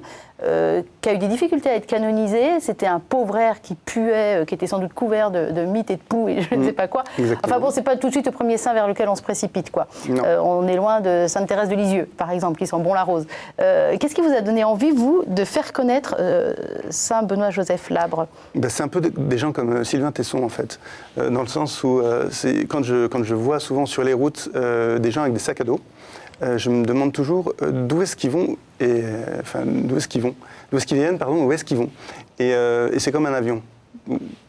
qui a eu des difficultés à être canonisé. C'était un pauvre air qui puait, qui était sans doute couvert de mythes et de poux et je ne sais pas quoi. Exactement. Enfin bon, c'est pas tout de suite le premier saint vers lequel on se précipite, quoi. On est loin de Sainte Thérèse de Lisieux, par exemple, qui sent bon la rose. Qu'est-ce qui vous a donné envie, vous, de faire connaître Saint Benoît-Joseph Labre? C'est un peu des gens comme Sylvain Tesson, en fait, dans le sens où quand je vois souvent sur les routes des gens avec des sacs à dos, je me demande toujours d'où est-ce qu'ils vont, d'où est-ce qu'ils viennent, où est-ce qu'ils vont. Et c'est comme un avion.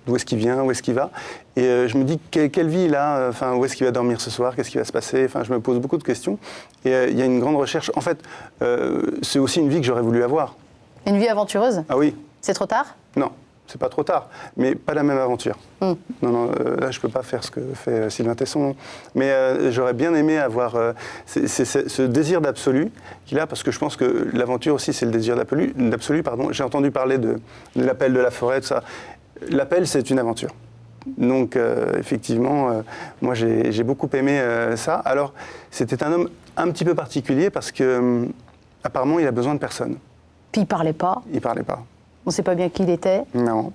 D'où est-ce qu'il vient, où est-ce qu'il va. Et je me dis, quelle vie il a, où est-ce qu'il va dormir ce soir, qu'est-ce qui va se passer. Je me pose beaucoup de questions. Et il y a une grande recherche. En fait, c'est aussi une vie que j'aurais voulu avoir. Une vie aventureuse? Ah oui. C'est trop tard? Non. c'est pas trop tard, mais pas la même aventure. Non, non, là je peux pas faire ce que fait Sylvain Tesson, non. Mais j'aurais bien aimé avoir ce désir d'absolu qu'il a, parce que je pense que l'aventure aussi c'est le désir d'absolu. Pardon. J'ai entendu parler de l'appel de la forêt, tout ça. L'appel c'est une aventure. Donc effectivement, moi j'ai beaucoup aimé ça. Alors c'était un homme un petit peu particulier parce que apparemment il a besoin de personne. Puis il parlait pas. Il parlait pas. On ne sait pas bien qui il était. Non.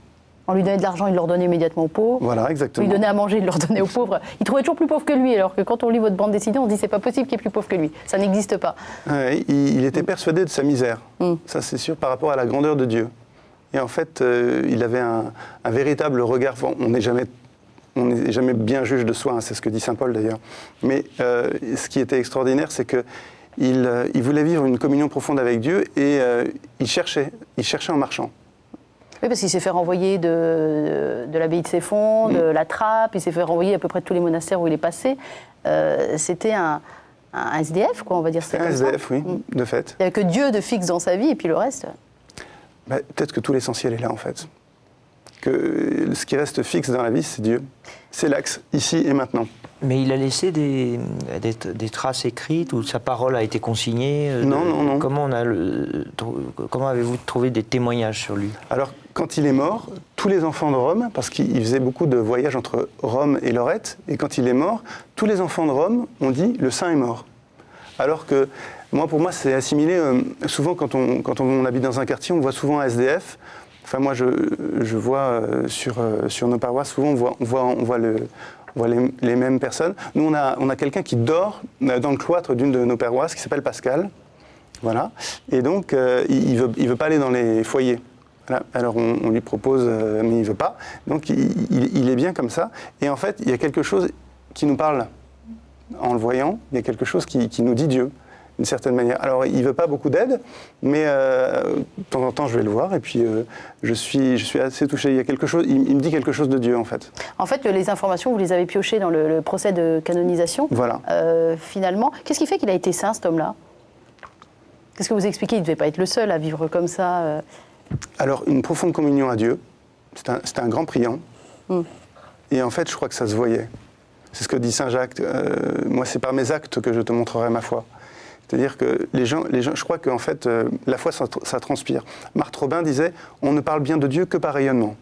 On lui donnait de l'argent, il le redonnait immédiatement aux pauvres. Voilà, exactement. On lui donnait à manger, il le redonnait aux pauvres. Il trouvait toujours plus pauvre que lui, alors que quand on lit votre bande dessinée, on se dit c'est pas possible qu'il y ait plus pauvre que lui. Ça n'existe pas. Ouais, il était persuadé de sa misère, ça c'est sûr, par rapport à la grandeur de Dieu. Et en fait, il avait un véritable regard. On n'est jamais bien juge de soi, hein, c'est ce que dit saint Paul d'ailleurs. Mais ce qui était extraordinaire, c'est que il voulait vivre une communion profonde avec Dieu et il cherchait en marchant. Oui, parce qu'il s'est fait renvoyer de l'abbaye de Céphon, de la Trappe, il s'est fait renvoyer à peu près de tous les monastères où il est passé. C'était un SDF, quoi, on va dire. C'était un SDF, oui, de fait. Il n'y avait que Dieu de fixe dans sa vie, et puis le reste... Bah, peut-être que tout l'essentiel est là, en fait. Que ce qui reste fixe dans la vie, c'est Dieu. C'est l'axe, ici et maintenant. Mais il a laissé des traces écrites où sa parole a été consignée. Non. Comment avez-vous trouvé des témoignages sur lui? Alors, quand il est mort, tous les enfants de Rome, parce qu'il faisait beaucoup de voyages entre Rome et Lorette, et quand il est mort, tous les enfants de Rome ont dit « le saint est mort ». Alors que, pour moi, c'est assimilé. Souvent, quand on habite dans un quartier, on voit souvent un SDF. Enfin, moi, je vois sur nos paroisses, souvent, on voit les mêmes personnes. Nous, on a quelqu'un qui dort dans le cloître d'une de nos paroisses, qui s'appelle Pascal. Voilà. Et donc, il veut pas aller dans les foyers. Voilà. Alors, on lui propose, mais il veut pas. Donc, il est bien comme ça. Et en fait, il y a quelque chose qui nous parle en le voyant. Il y a quelque chose qui nous dit Dieu, d'une certaine manière. Alors, il veut pas beaucoup d'aide, mais de temps en temps, je vais le voir. Et puis, je suis assez touché. Il y a quelque chose. Il me dit quelque chose de Dieu, en fait. En fait, les informations, vous les avez piochées dans le procès de canonisation. Voilà. Finalement, qu'est-ce qui fait qu'il a été saint, cet homme-là? Qu'est-ce que vous expliquez? Il ne devait pas être le seul à vivre comme ça. Alors, une profonde communion à Dieu. C'était un grand priant. Et en fait, je crois que ça se voyait. C'est ce que dit saint Jacques. Moi, c'est par mes actes que je te montrerai ma foi. C'est-à-dire que les gens, je crois qu'en fait, la foi, ça transpire. Marthe Robin disait, on ne parle bien de Dieu que par rayonnement.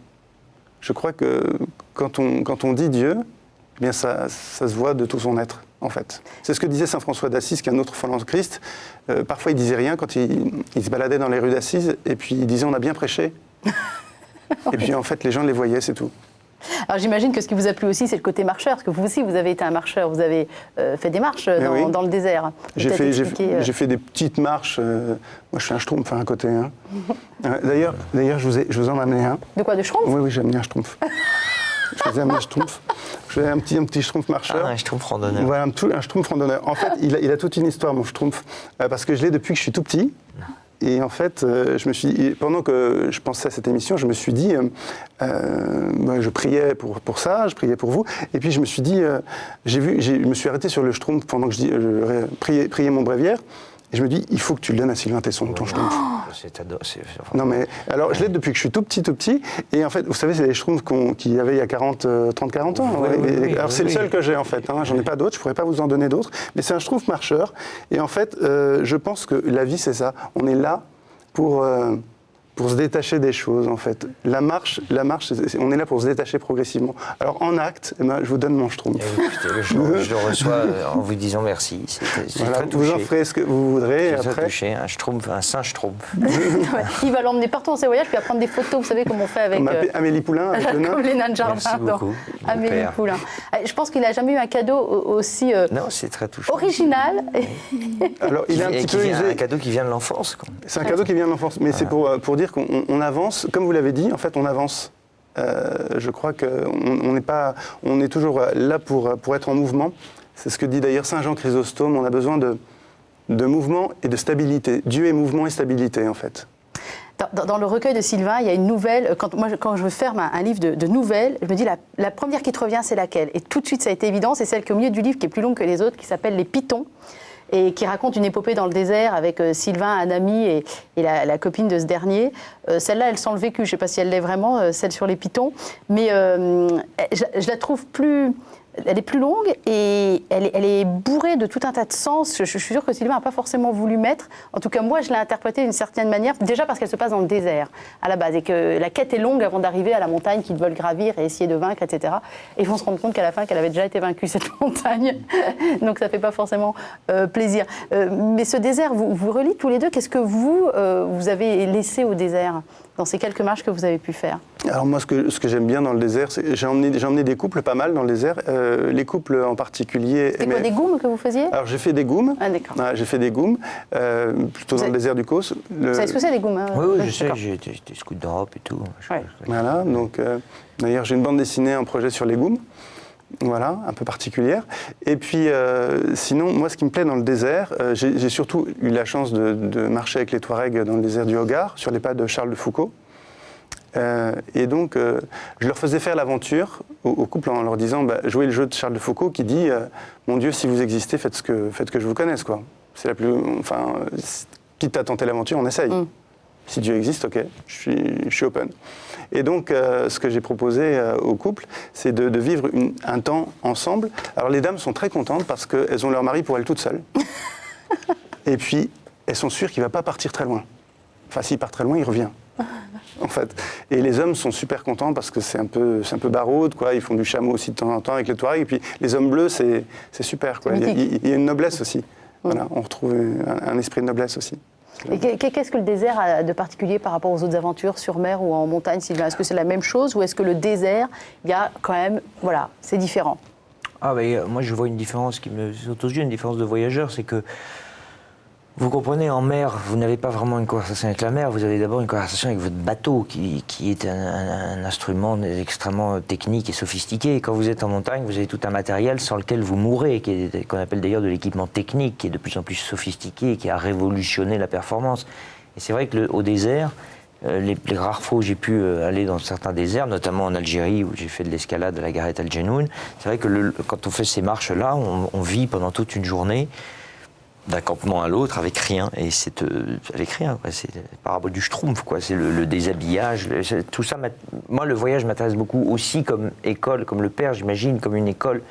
Je crois que quand on dit Dieu, eh bien ça se voit de tout son être, en fait. C'est ce que disait saint François d'Assise, qui est un autre follow de Christ. Parfois, il disait rien quand il se baladait dans les rues d'Assise, et puis il disait, on a bien prêché. Et puis, en fait, les gens les voyaient, c'est tout. Alors j'imagine que ce qui vous a plu aussi, c'est le côté marcheur, parce que vous aussi, vous avez été un marcheur, vous avez fait des marches dans le désert. J'ai fait des petites marches. Moi, je suis un schtroumpf à un côté. Hein. D'ailleurs, je vous en ai amené un. De quoi, de schtroumpf? Oui, j'ai amené un schtroumpf. Je vous ai amené un schtroumpf. Je vous ai un petit schtroumpf marcheur. Ah, un schtroumpf randonneur. Voilà, un schtroumpf randonneur. En fait, il a toute une histoire, mon schtroumpf, parce que je l'ai depuis que je suis tout petit. Et en fait, pendant que je pensais à cette émission, je me suis dit, je priais pour ça, je priais pour vous, et puis je me suis dit, je me suis arrêté sur le schtroumpf pendant que je priais mon bréviaire, et je me dis, il faut que tu le donnes à Sylvain Tesson, ton schtroumpf. Non mais, alors je l'ai depuis que je suis tout petit, et en fait, vous savez, c'est les schtroumpfs qu'il y avait il y a 30-40 ans. Oui, alors c'est le seul que j'ai en fait, hein, j'en ai pas d'autres, je pourrais pas vous en donner d'autres, mais c'est un schtroumpf marcheur, et en fait, je pense que la vie c'est ça, on est là pour se détacher des choses en fait. La marche, on est là pour se détacher progressivement. Alors en acte, je vous donne mon schtroumpf. Je le reçois en vous disant merci. Voilà, très touché. vous en ferez ce que vous voudrez. Je suis après. très touché, un saint schtroumpf. Il va l'emmener partout dans ses voyages, puis à prendre des photos, vous savez comme on fait avec... Amélie Poulain, avec le nain. Comme les nains de jardin. Merci beaucoup. Amélie Poulain. Je pense qu'il n'a jamais eu un cadeau aussi non, c'est très touchant. Original. Alors, il est un petit peu usé. Un cadeau qui vient de l'enfance. C'est un cadeau qui vient de l'enfance, mais c'est pour dire qu'on avance, comme vous l'avez dit, en fait, on avance. Je crois on est toujours là pour être en mouvement. C'est ce que dit d'ailleurs Saint Jean Chrysostome. On a besoin de mouvement et de stabilité. Dieu est mouvement et stabilité, en fait. Dans le recueil de Sylvain, il y a une nouvelle. Quand je ferme un livre de nouvelles, je me dis la première qui te revient, c'est laquelle? Et tout de suite, ça a été évident. C'est celle qui est au milieu du livre, qui est plus longue que les autres, qui s'appelle Les Pitons. et qui raconte une épopée dans le désert avec Sylvain, un ami et la copine de ce dernier. Celle-là, elle sent le vécu. Je ne sais pas si elle l'est vraiment, celle sur les pitons, mais je la trouve plus... Elle est plus longue et elle est bourrée de tout un tas de sens. Je suis sûre que Sylvain n'a pas forcément voulu mettre. En tout cas, moi, je l'ai interprétée d'une certaine manière, déjà parce qu'elle se passe dans le désert, à la base, et que la quête est longue avant d'arriver à la montagne qu'ils veulent gravir et essayer de vaincre, etc. Et ils vont se rendre compte qu'à la fin, qu'elle avait déjà été vaincue, cette montagne. Donc, ça ne fait pas forcément plaisir. Mais ce désert, vous reliez tous les deux. Qu'est-ce que vous avez laissé au désert dans ces quelques marches que vous avez pu faire? Alors moi, ce que j'aime bien dans le désert, c'est j'ai emmené des couples pas mal dans le désert. Les couples en particulier... C'était quoi, des goumes que vous faisiez? Alors j'ai fait des goumes. Ah d'accord. J'ai fait des goumes, plutôt dans le désert du Causse. Vous savez ce que c'est, les goumes, hein? Oui, je sais, j'étais scout d'Europe et tout. Ouais. Voilà, donc d'ailleurs j'ai une bande dessinée, un projet sur les goumes. Voilà, un peu particulière. Et puis, sinon, moi, ce qui me plaît dans le désert, j'ai surtout eu la chance de marcher avec les Touaregs dans le désert du Hogar, sur les pas de Charles de Foucault. Et donc, je leur faisais faire l'aventure au couple en leur disant, jouez le jeu de Charles de Foucault qui dit mon Dieu, si vous existez, faites que je vous connaisse, quoi. C'est la plus... Enfin, quitte à tenter l'aventure, on essaye. Si Dieu existe, ok, je suis open. Et donc, ce que j'ai proposé au couple, c'est de vivre un temps ensemble. Alors, les dames sont très contentes parce qu'elles ont leur mari pour elles toutes seules. Et puis, elles sont sûres qu'il ne va pas partir très loin. Enfin, s'il part très loin, il revient. En fait. Et les hommes sont super contents parce que c'est un peu baraude, quoi. Ils font du chameau aussi de temps en temps avec les Touaregs. Et puis, les hommes bleus, c'est super, quoi. Il y a une noblesse aussi. Voilà, on retrouve un esprit de noblesse aussi. Et qu'est-ce que le désert a de particulier par rapport aux autres aventures sur mer ou en montagne, Sylvain? Est-ce que c'est la même chose ou est-ce que le désert, il y a quand même, voilà, c'est différent? Moi, je vois une différence qui me saute aux yeux, une différence de voyageur, c'est que vous comprenez, en mer, vous n'avez pas vraiment une conversation avec la mer, vous avez d'abord une conversation avec votre bateau, qui est un instrument extrêmement technique et sophistiqué. Et quand vous êtes en montagne, vous avez tout un matériel sans lequel vous mourrez, qu'on appelle d'ailleurs de l'équipement technique, qui est de plus en plus sophistiqué, qui a révolutionné la performance. Et c'est vrai qu'au désert, les rares fois où j'ai pu aller dans certains déserts, notamment en Algérie, où j'ai fait de l'escalade à la Gareth Al Jenoun, c'est vrai que quand on fait ces marches-là, on vit pendant toute une journée d'un campement à l'autre avec rien, et c'est avec rien, quoi. C'est la parabole du Schtroumpf, quoi. C'est le déshabillage, tout ça. Moi, le voyage m'intéresse beaucoup aussi comme école, comme le père, j'imagine, comme une école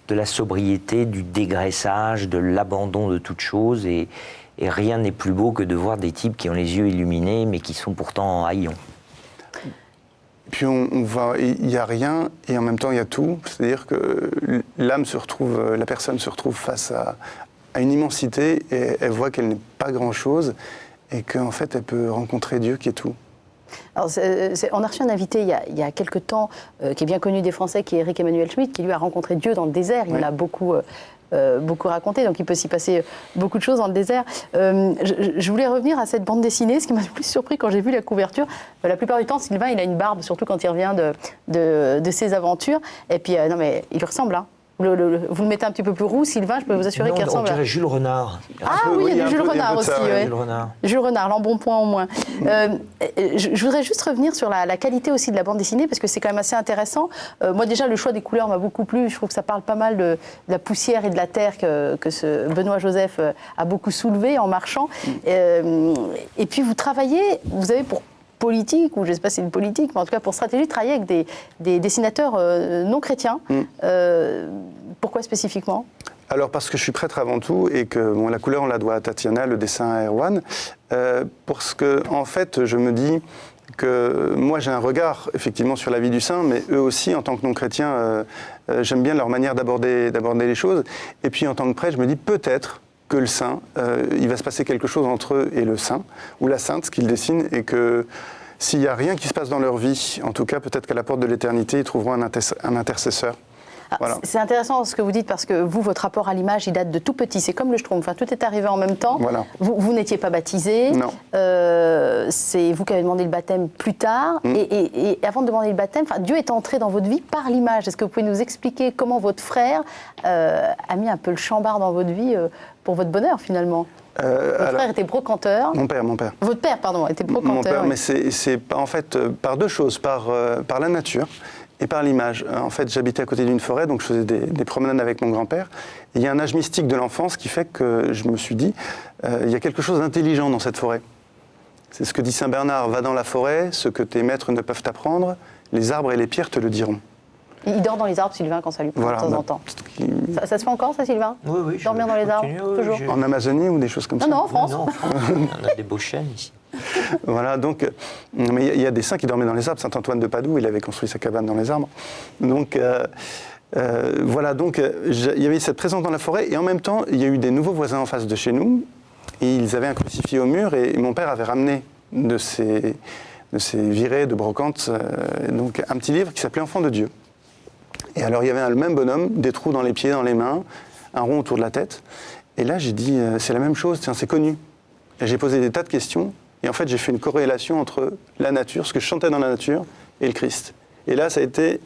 de la sobriété, du dégraissage, de l'abandon de toute chose, et rien n'est plus beau que de voir des types qui ont les yeux illuminés, mais qui sont pourtant en haillons. Puis on voit, il n'y a rien, et en même temps il y a tout. C'est-à-dire que l'âme se retrouve, la personne se retrouve face à une immensité, et elle voit qu'elle n'est pas grand-chose, et qu'en fait, elle peut rencontrer Dieu qui est tout. Alors, on a reçu un invité il y a quelques temps, qui est bien connu des Français, qui est Éric Emmanuel Schmitt, qui lui a rencontré Dieu dans le désert. Il l'a beaucoup raconté, donc il peut s'y passer beaucoup de choses dans le désert. Je voulais revenir à cette bande dessinée. Ce qui m'a le plus surpris quand j'ai vu la couverture, la plupart du temps, Sylvain, il a une barbe, surtout quand il revient de ses aventures. Et puis, non mais, il lui ressemble, hein. Vous le mettez un petit peu plus roux, Sylvain, je peux vous assurer qu'il ressemble. On dirait Jules Renard. Oui, il y a du Jules Renard aussi. Jules Renard. Jules Renard, l'embonpoint au moins. Je voudrais juste revenir sur la qualité aussi de la bande dessinée, parce que c'est quand même assez intéressant. Moi, déjà, le choix des couleurs m'a beaucoup plu. Je trouve que ça parle pas mal de la poussière et de la terre que ce Benoît Joseph a beaucoup soulevé en marchant. Et puis, vous avez pour politique, ou je ne sais pas si c'est une politique, mais en tout cas pour stratégie, travailler avec des dessinateurs non chrétiens. Pourquoi spécifiquement? Alors parce que je suis prêtre avant tout, et que la couleur on la doit à Tatiana, le dessin à Erwan, parce que en fait je me dis que moi j'ai un regard effectivement sur la vie du saint, mais eux aussi en tant que non chrétiens, j'aime bien leur manière d'aborder les choses, et puis en tant que prêtre je me dis peut-être que le saint, il va se passer quelque chose entre eux et le saint, ou la sainte, ce qu'ils dessinent, et que s'il n'y a rien qui se passe dans leur vie, en tout cas peut-être qu'à la porte de l'éternité, ils trouveront un intercesseur. Voilà. C'est intéressant ce que vous dites, parce que vous, votre rapport à l'image, il date de tout petit. C'est comme le Schtroumpf, enfin, tout est arrivé en même temps. Voilà. Vous n'étiez pas baptisé. Non. C'est vous qui avez demandé le baptême plus tard. Et avant de demander le baptême, Dieu est entré dans votre vie par l'image. Est-ce que vous pouvez nous expliquer comment votre frère a mis un peu le chambard dans votre vie pour votre bonheur, finalement? Votre frère était brocanteur. Mon père. Votre père, pardon, était brocanteur. Mon père, mais c'est en fait par deux choses. Par la nature. et par l'image. En fait, j'habitais à côté d'une forêt, donc je faisais des promenades avec mon grand-père. Et il y a un âge mystique de l'enfance qui fait que je me suis dit, il y a quelque chose d'intelligent dans cette forêt. C'est ce que dit Saint Bernard, va dans la forêt, ce que tes maîtres ne peuvent t'apprendre, les arbres et les pierres te le diront. Il dort dans les arbres, Sylvain, quand ça lui prend Voilà, de temps en temps. Ça se fait encore, ça, Sylvain? Oui. Dormir dans les arbres, toujours. En Amazonie ou des choses comme ça? Non, en France. Non, en France, on a des beaux chênes ici. Voilà, donc, mais il y a des saints qui dormaient dans les arbres. Saint Antoine de Padoue, il avait construit sa cabane dans les arbres. Donc, voilà, donc il y avait cette présence dans la forêt, et en même temps, il y a eu des nouveaux voisins en face de chez nous, et ils avaient un crucifix au mur, et mon père avait ramené de ces virées de brocante, donc un petit livre qui s'appelait Enfant de Dieu. Et alors, il y avait le même bonhomme, des trous dans les pieds, dans les mains, un rond autour de la tête. Et là, j'ai dit, c'est la même chose, tiens, c'est connu. Et j'ai posé des tas de questions. Et en fait, j'ai fait une corrélation entre la nature, ce que je chantais dans la nature, et le Christ. Et là, ça a été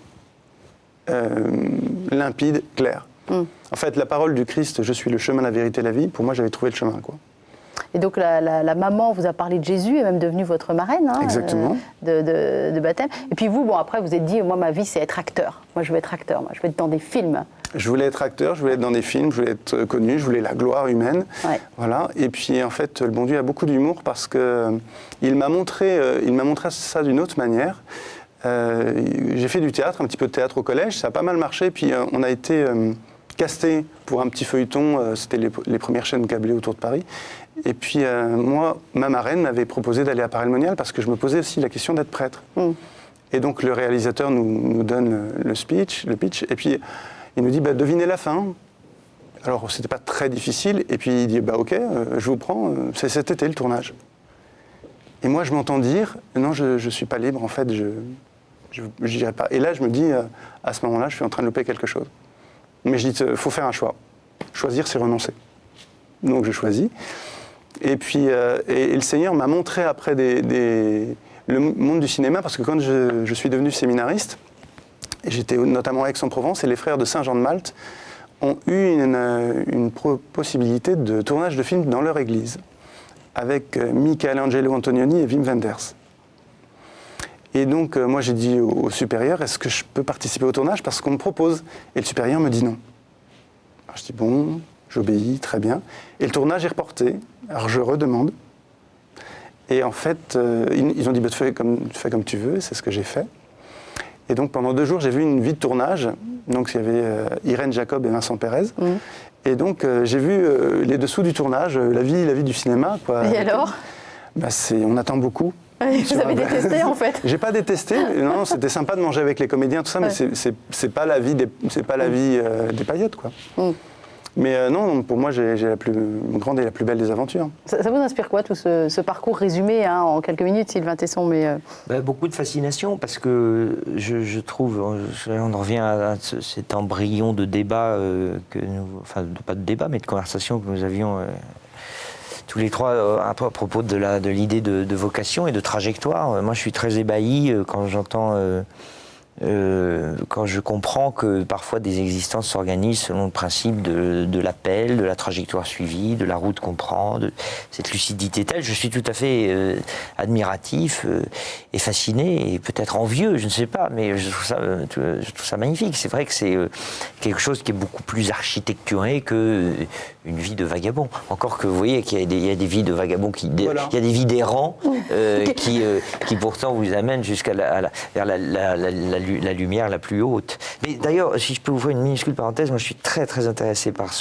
limpide, clair. En fait, la parole du Christ, je suis le chemin, la vérité, la vie, pour moi, j'avais trouvé le chemin, quoi. Et donc la maman vous a parlé de Jésus, est même devenue votre marraine, hein, exactement, de baptême. Et puis vous, bon, après, vous êtes dit, moi, ma vie, c'est être acteur. Moi, je veux être acteur, moi, je veux être dans des films. Je voulais être acteur, je voulais être dans des films, je voulais être connu, je voulais la gloire humaine. Ouais. Voilà. Et puis, en fait, le bon Dieu a beaucoup d'humour parce qu'il m'a montré ça d'une autre manière. J'ai fait du théâtre, un petit peu de théâtre au collège, ça a pas mal marché. Puis, on a été casté pour un petit feuilleton, c'était les premières chaînes câblées autour de Paris. Et puis, moi, ma marraine m'avait proposé d'aller à Paray-le-Monial parce que je me posais aussi la question d'être prêtre. Et donc, le réalisateur nous donne le pitch, et puis il nous dit, devinez la fin. Alors, c'était pas très difficile, et puis il dit, ok, je vous prends, c'est cet été le tournage. Et moi, je m'entends dire, non, je suis pas libre, en fait, je n'irai pas. Et là, je me dis, à ce moment-là, je suis en train de louper quelque chose. Mais je dis, il faut faire un choix. Choisir, c'est renoncer. Donc, je choisis. Et puis, et le Seigneur m'a montré après le monde du cinéma, parce que quand je suis devenu séminariste, j'étais notamment à Aix-en-Provence, et les frères de Saint-Jean-de-Malte ont eu une possibilité de tournage de films dans leur église, avec Michelangelo Antonioni et Wim Wenders. Et donc, moi, j'ai dit au supérieur, est-ce que je peux participer au tournage, parce qu'on me propose. Et le supérieur me dit non. Alors, je dis, bon, j'obéis, très bien. Et le tournage est reporté. Alors, je redemande. Et en fait, ils ont dit, tu fais comme tu veux, c'est ce que j'ai fait. Et donc, pendant 2 jours, j'ai vu une vie de tournage. Donc, il y avait Irène Jacob et Vincent Pérez. Et donc, j'ai vu les dessous du tournage, la vie du cinéma, quoi. Et alors? On attend beaucoup. Vous avez détesté, en fait? J'ai pas détesté. Non, c'était sympa de manger avec les comédiens, tout ça, mais c'est pas la vie des paillettes, quoi. Mais non, pour moi, j'ai la plus grande et la plus belle des aventures. Ça vous inspire quoi, tout ce parcours résumé en quelques minutes, Sylvain Tesson, Beaucoup de fascination, parce que je trouve, on en revient à cet embryon de débat, enfin, pas de débat, mais de conversation que nous avions tous les trois à propos de l'idée de vocation et de trajectoire. Moi, je suis très ébahi quand j'entends... quand je comprends que parfois des existences s'organisent selon le principe de l'appel, de la trajectoire suivie, de la route qu'on prend, de cette lucidité telle, je suis tout à fait admiratif et fasciné et peut-être envieux, je ne sais pas, mais je trouve ça magnifique. C'est vrai que c'est quelque chose qui est beaucoup plus architecturé que une vie de vagabond. Encore que vous voyez qu'il y a des vies de vagabonds, voilà. Il y a des vies d'errants qui pourtant vous amènent jusqu'à vers la lumière la plus haute. Mais d'ailleurs, si je peux ouvrir une minuscule parenthèse, moi je suis très très intéressé par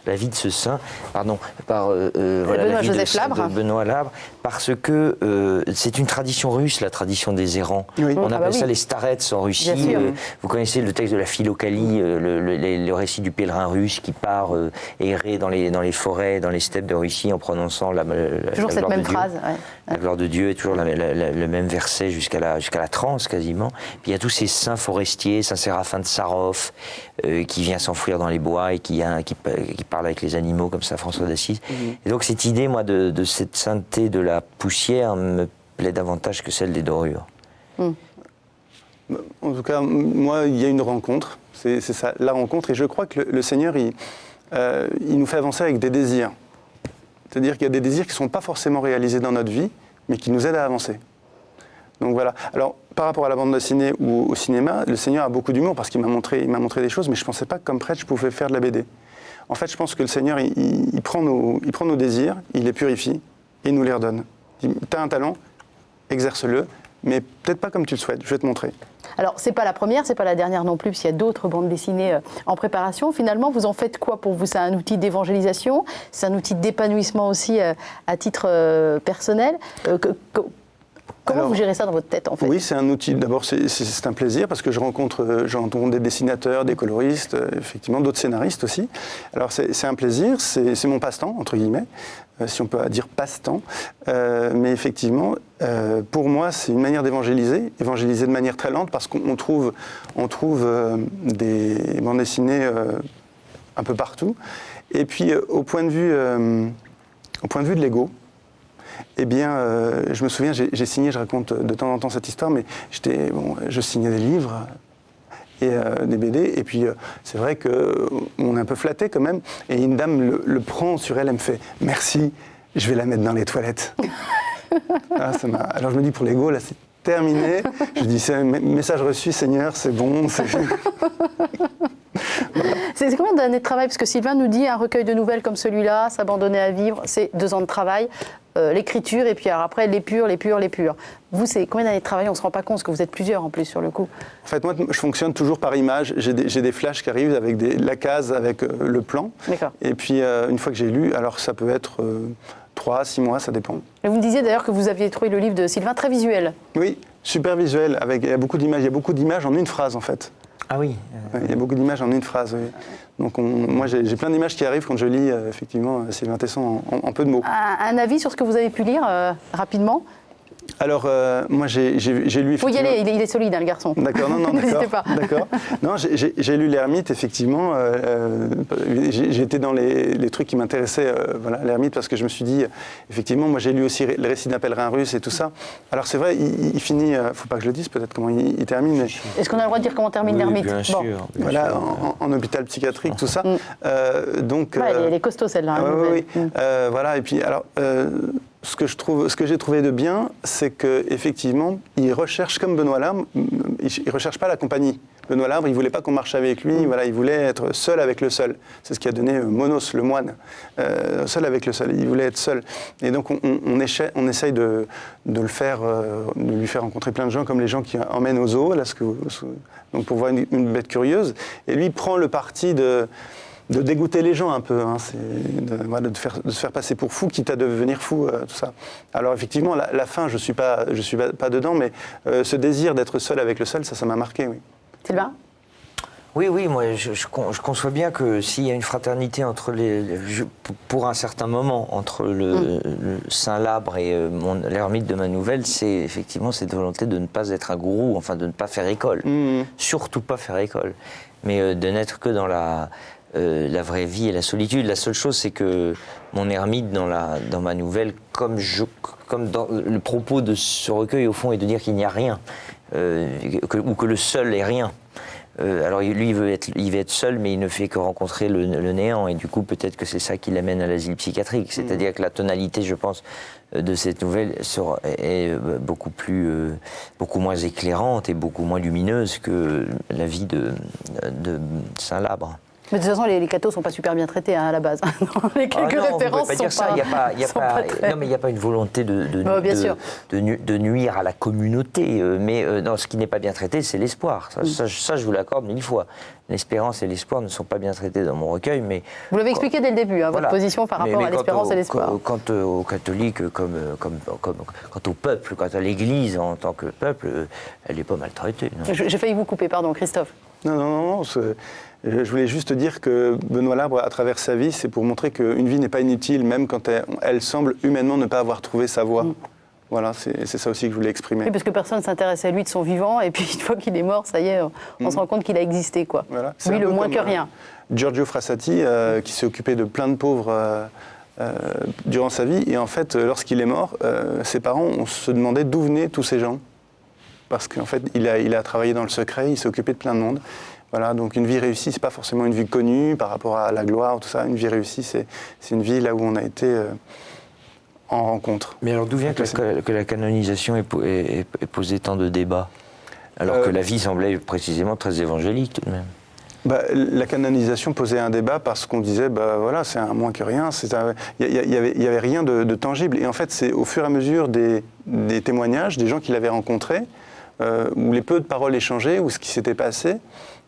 la vie de ce saint, par la vie de Benoît Labre, parce que c'est une tradition russe, la tradition des errants. Oui. On appelle ça les starets en Russie. Vous connaissez le texte de la Philokalie, le récit du pèlerin russe qui part errer dans les forêts, dans les steppes de Russie en prononçant toujours cette même phrase. Ouais. La gloire de Dieu est toujours le même verset jusqu'à la transe quasiment. Puis il y a tous ces saints forestiers, Saint Séraphin de Sarov, qui vient s'enfouir dans les bois et qui parle avec les animaux comme Saint François d'Assise. Et donc cette idée, moi, de cette sainteté de la poussière me plaît davantage que celle des dorures. En tout cas, moi, il y a une rencontre. C'est ça, la rencontre. Et je crois que le Seigneur, il nous fait avancer avec des désirs. C'est-à-dire qu'il y a des désirs qui ne sont pas forcément réalisés dans notre vie, mais qui nous aident à avancer. Donc voilà. Alors, par rapport à la bande dessinée ou au cinéma, le Seigneur a beaucoup d'humour parce qu'il m'a montré des choses, mais je ne pensais pas que comme prêtre, je pouvais faire de la BD. En fait, je pense que le Seigneur, il prend nos désirs, il les purifie et il nous les redonne. Il dit, t'as un talent, exerce-le, mais peut-être pas comme tu le souhaites, je vais te montrer. Alors, c'est pas la première, c'est pas la dernière non plus, parce qu'il y a d'autres bandes dessinées en préparation. Finalement, vous en faites quoi pour vous? C'est un outil d'évangélisation, c'est un outil d'épanouissement aussi à titre personnel. Comment vous gérez ça dans votre tête, en fait? Oui, c'est un outil. D'abord, c'est un plaisir parce que je rencontre des dessinateurs, des coloristes, effectivement, d'autres scénaristes aussi. Alors, c'est un plaisir, c'est mon passe-temps, entre guillemets, si on peut dire passe-temps. Mais effectivement, pour moi, c'est une manière d'évangéliser de manière très lente parce qu'on trouve des bandes dessinées un peu partout. Et puis, au point de vue de l'ego, eh bien, je me souviens, j'ai signé, je raconte de temps en temps cette histoire, mais je signais des livres et des BD, et puis c'est vrai qu'on est un peu flatté quand même, et une dame le prend sur elle, elle me fait « Merci, je vais la mettre dans les toilettes ». Alors je me dis, pour l'ego, là, c'est terminé. Je dis, c'est un message reçu, Seigneur, c'est bon. C'est combien d'années de travail? Parce que Sylvain nous dit un recueil de nouvelles comme celui-là, s'abandonner à vivre, c'est 2 ans de travail. L'écriture, et puis alors après, l'épure. Vous, c'est combien d'années de travail? On ne se rend pas compte, parce que vous êtes plusieurs en plus sur le coup. En fait, moi, je fonctionne toujours par image. J'ai des flashs qui arrivent avec la case, avec le plan. D'accord. Et puis, une fois que j'ai lu, alors ça peut être 3, 6 mois, ça dépend. Et vous me disiez d'ailleurs que vous aviez trouvé le livre de Sylvain très visuel. Oui, super visuel, il y a beaucoup d'images. Il y a beaucoup d'images en une phrase, en fait. Ah oui. Il y a beaucoup d'images en une phrase, oui. Donc moi, j'ai plein d'images qui arrivent quand je lis, effectivement, Sylvain Tesson en peu de mots. Un avis sur ce que vous avez pu lire, rapidement? Alors, moi, j'ai lu... Faut y aller, il est solide, hein, le garçon. D'accord, non, N'hésitez pas. D'accord. Non, j'ai lu l'Ermite, effectivement. J'ai été dans les trucs qui m'intéressaient, voilà, l'Ermite, parce que je me suis dit, effectivement, moi, j'ai lu aussi le récit d'un pèlerin russe et tout ça. Alors, c'est vrai, il finit, faut pas que je le dise, peut-être comment il termine. Mais... Est-ce qu'on a le droit de dire comment termine l'Ermite? Bien sûr. Voilà, en hôpital psychiatrique, tout ça. Donc, elle est costaud, celle-là. Oui. Voilà, et puis, alors... Ce que j'ai trouvé de bien, c'est qu'effectivement, il recherche, comme Benoît Labre, il ne recherche pas la compagnie. Benoît Labre, il ne voulait pas qu'on marche avec lui, voilà, il voulait être seul avec le seul. C'est ce qui a donné Monos, le moine, seul avec le seul. Il voulait être seul. Et donc, on essaye de le faire, de lui faire rencontrer plein de gens, comme les gens qui emmènent au zoo, donc pour voir une bête curieuse. Et lui, il prend le parti de dégoûter les gens un peu, hein, de se faire passer pour fou, quitte à devenir fou, tout ça. Alors effectivement, la fin, je suis pas dedans, mais ce désir d'être seul avec le seul, ça m'a marqué, oui. Sylvain? Oui, moi je conçois bien que s'il y a une fraternité entre pour un certain moment, entre le Saint-Labre et l'ermite de ma nouvelle, c'est effectivement cette volonté de ne pas être un gourou, enfin de ne pas faire école. Surtout pas faire école, mais de n'être que dans la vraie vie et la solitude. La seule chose, c'est que mon ermite dans ma nouvelle, comme dans le propos de ce recueil, au fond, est de dire qu'il n'y a rien, ou que le seul est rien. Alors lui, il veut être seul, mais il ne fait que rencontrer le néant, et du coup, peut-être que c'est ça qui l'amène à l'asile psychiatrique. C'est-à-dire que la tonalité, je pense, de cette nouvelle est beaucoup moins éclairante et beaucoup moins lumineuse que la vie de Saint-Labre. Mais de toute façon, les cathos ne sont pas super bien traités, hein, à la base. Les quelques références ne sont pas... Non, mais il n'y a pas une volonté de nuire à la communauté. Mais non, ce qui n'est pas bien traité, c'est l'espoir. Ça, je vous l'accorde 1000 fois. L'espérance et l'espoir ne sont pas bien traités dans mon recueil, mais... Vous l'avez expliqué dès le début, hein, votre position par rapport à l'espérance et l'espoir. Quant aux catholiques, quant au peuple, quant à l'Église en tant que peuple, elle n'est pas maltraitée. J'ai failli vous couper, pardon, Christophe. Non. Je voulais juste dire que Benoît Labre, à travers sa vie, c'est pour montrer qu'une vie n'est pas inutile, même quand elle semble humainement ne pas avoir trouvé sa voie. Voilà, c'est ça aussi que je voulais exprimer. Oui, parce que personne ne s'intéresse à lui de son vivant, et puis une fois qu'il est mort, ça y est, on se rend compte qu'il a existé, quoi. Voilà. Lui, le moins que rien. Giorgio Frassati, qui s'est occupé de plein de pauvres durant sa vie, et en fait, lorsqu'il est mort, ses parents, on se demandait d'où venaient tous ces gens. Parce qu'en fait, il a travaillé dans le secret, il s'est occupé de plein de monde. Voilà, donc une vie réussie, c'est pas forcément une vie connue par rapport à la gloire, tout ça. Une vie réussie, c'est une vie là où on a été en rencontre. Mais alors d'où vient que la canonisation ait posé tant de débats? Alors que la vie semblait précisément très évangélique tout de même. La canonisation posait un débat parce qu'on disait, voilà, c'est un moins que rien, il y avait rien de tangible. Et en fait, c'est au fur et à mesure des témoignages, des gens qu'il avait rencontrés, ou les peu de paroles échangées, ou ce qui s'était passé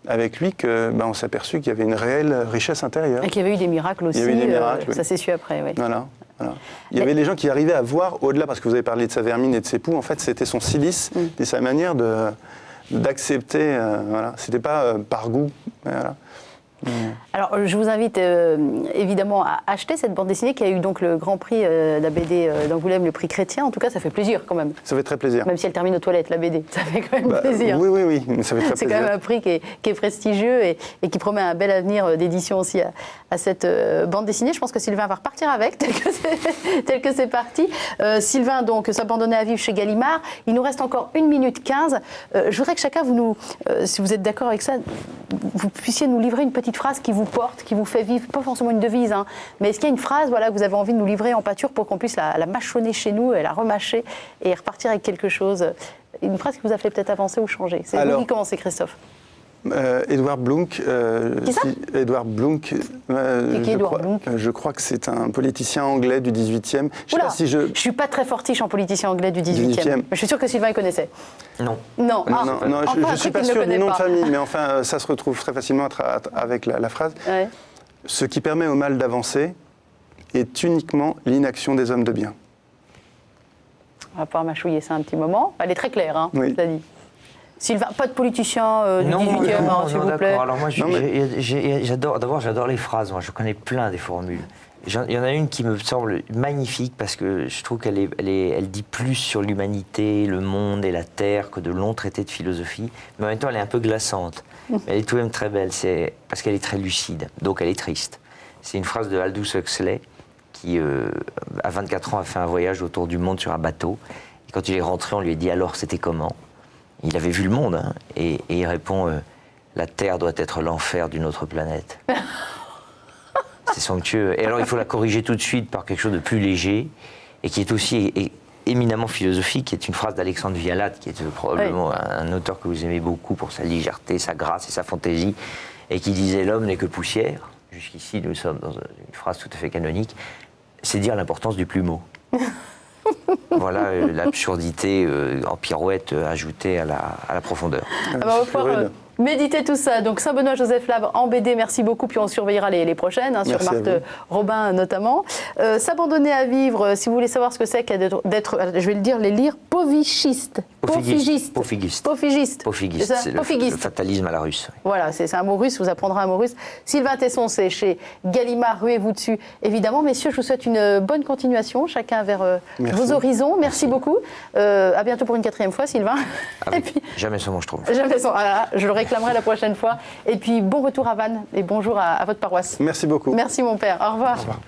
avec lui, on s'est aperçu qu'il y avait une réelle richesse intérieure. Et qu'il y avait eu des miracles aussi, oui. Ça s'est su après, oui. Voilà. Il y avait des gens qui arrivaient à voir au-delà, parce que vous avez parlé de sa vermine et de ses poux, en fait, c'était son silice et sa manière d'accepter, voilà. C'était pas par goût, voilà. Alors, je vous invite évidemment à acheter cette bande dessinée qui a eu donc le Grand Prix de la BD d'Angoulême, le prix chrétien. En tout cas, ça fait plaisir quand même. Ça fait très plaisir. Même si elle termine aux toilettes, la BD, ça fait quand même plaisir. Oui, mais ça fait très plaisir. C'est quand même un prix qui est prestigieux et qui promet un bel avenir d'édition aussi à cette bande dessinée. Je pense que Sylvain va repartir avec, tel que c'est parti. Sylvain, donc, s'abandonner à vivre chez Gallimard. Il nous reste encore 1 minute 15. Je voudrais que chacun, si vous êtes d'accord avec ça, vous puissiez nous livrer une petite phrase qui vous porte, qui vous fait vivre, pas forcément une devise, mais est-ce qu'il y a une phrase que vous avez envie de nous livrer en pâture pour qu'on puisse la mâchonner chez nous et la remâcher et repartir avec quelque chose, une phrase qui vous a fait peut-être avancer ou changer? C'est vous qui commencez, Christophe. Edouard Blunk. Qui ça? Edouard Blunk. Blunk je crois que c'est un politicien anglais du 18e. Je ne suis pas très fortiche en politicien anglais du 18e. Mais je suis sûre que Sylvain, il connaissait. Non. Non, je ne suis pas sûr du nom de famille, mais enfin, ça se retrouve très facilement avec la phrase. Ouais. Ce qui permet au mal d'avancer est uniquement l'inaction des hommes de bien. On va pouvoir mâchouiller ça un petit moment. Elle est très claire, oui. Ça dit. Sylvain, pas de politicien du 18e, s'il vous plaît. Alors moi, j'adore les phrases. Moi, je connais plein des formules. Il y en a une qui me semble magnifique parce que je trouve elle dit plus sur l'humanité, le monde et la terre que de longs traités de philosophie. Mais en même temps, elle est un peu glaçante. Mais elle est tout de même très belle, parce qu'elle est très lucide. Donc elle est triste. C'est une phrase de Aldous Huxley qui, à 24 ans, a fait un voyage autour du monde sur un bateau. Et quand il est rentré, on lui a dit « Alors, c'était comment ?» Il avait vu le monde, et il répond la Terre doit être l'enfer d'une autre planète. C'est somptueux. Et alors, il faut la corriger tout de suite par quelque chose de plus léger, et qui est aussi éminemment philosophique, qui est une phrase d'Alexandre Vialat, qui est probablement un auteur que vous aimez beaucoup pour sa légèreté, sa grâce et sa fantaisie, et qui disait « L'homme n'est que poussière ». Jusqu'ici, nous sommes dans une phrase tout à fait canonique. C'est dire l'importance du plumeau. Voilà l'absurdité en pirouette ajoutée à la profondeur. On va pouvoir méditer tout ça. Donc Saint-Benoît-Joseph Labre en BD, merci beaucoup. Puis on surveillera les prochaines, sur Marthe Robin notamment. S'abandonner à vivre, si vous voulez savoir ce que c'est qu'être, je vais les lire, pofichiste. Pophigiste. C'est le fatalisme à la russe. Voilà, c'est un mot russe, vous apprendrez un mot russe. Sylvain Tesson, c'est chez Gallimard, ruez-vous dessus. Évidemment, messieurs, je vous souhaite une bonne continuation, chacun vers vos horizons. Merci beaucoup. À bientôt pour une 4e fois, Sylvain. Et puis, jamais son, je trouve. Jamais son. Voilà, je le réclamerai la prochaine fois. Et puis, bon retour à Vannes et bonjour à votre paroisse. Merci beaucoup. Merci, mon père. Au revoir. Au revoir.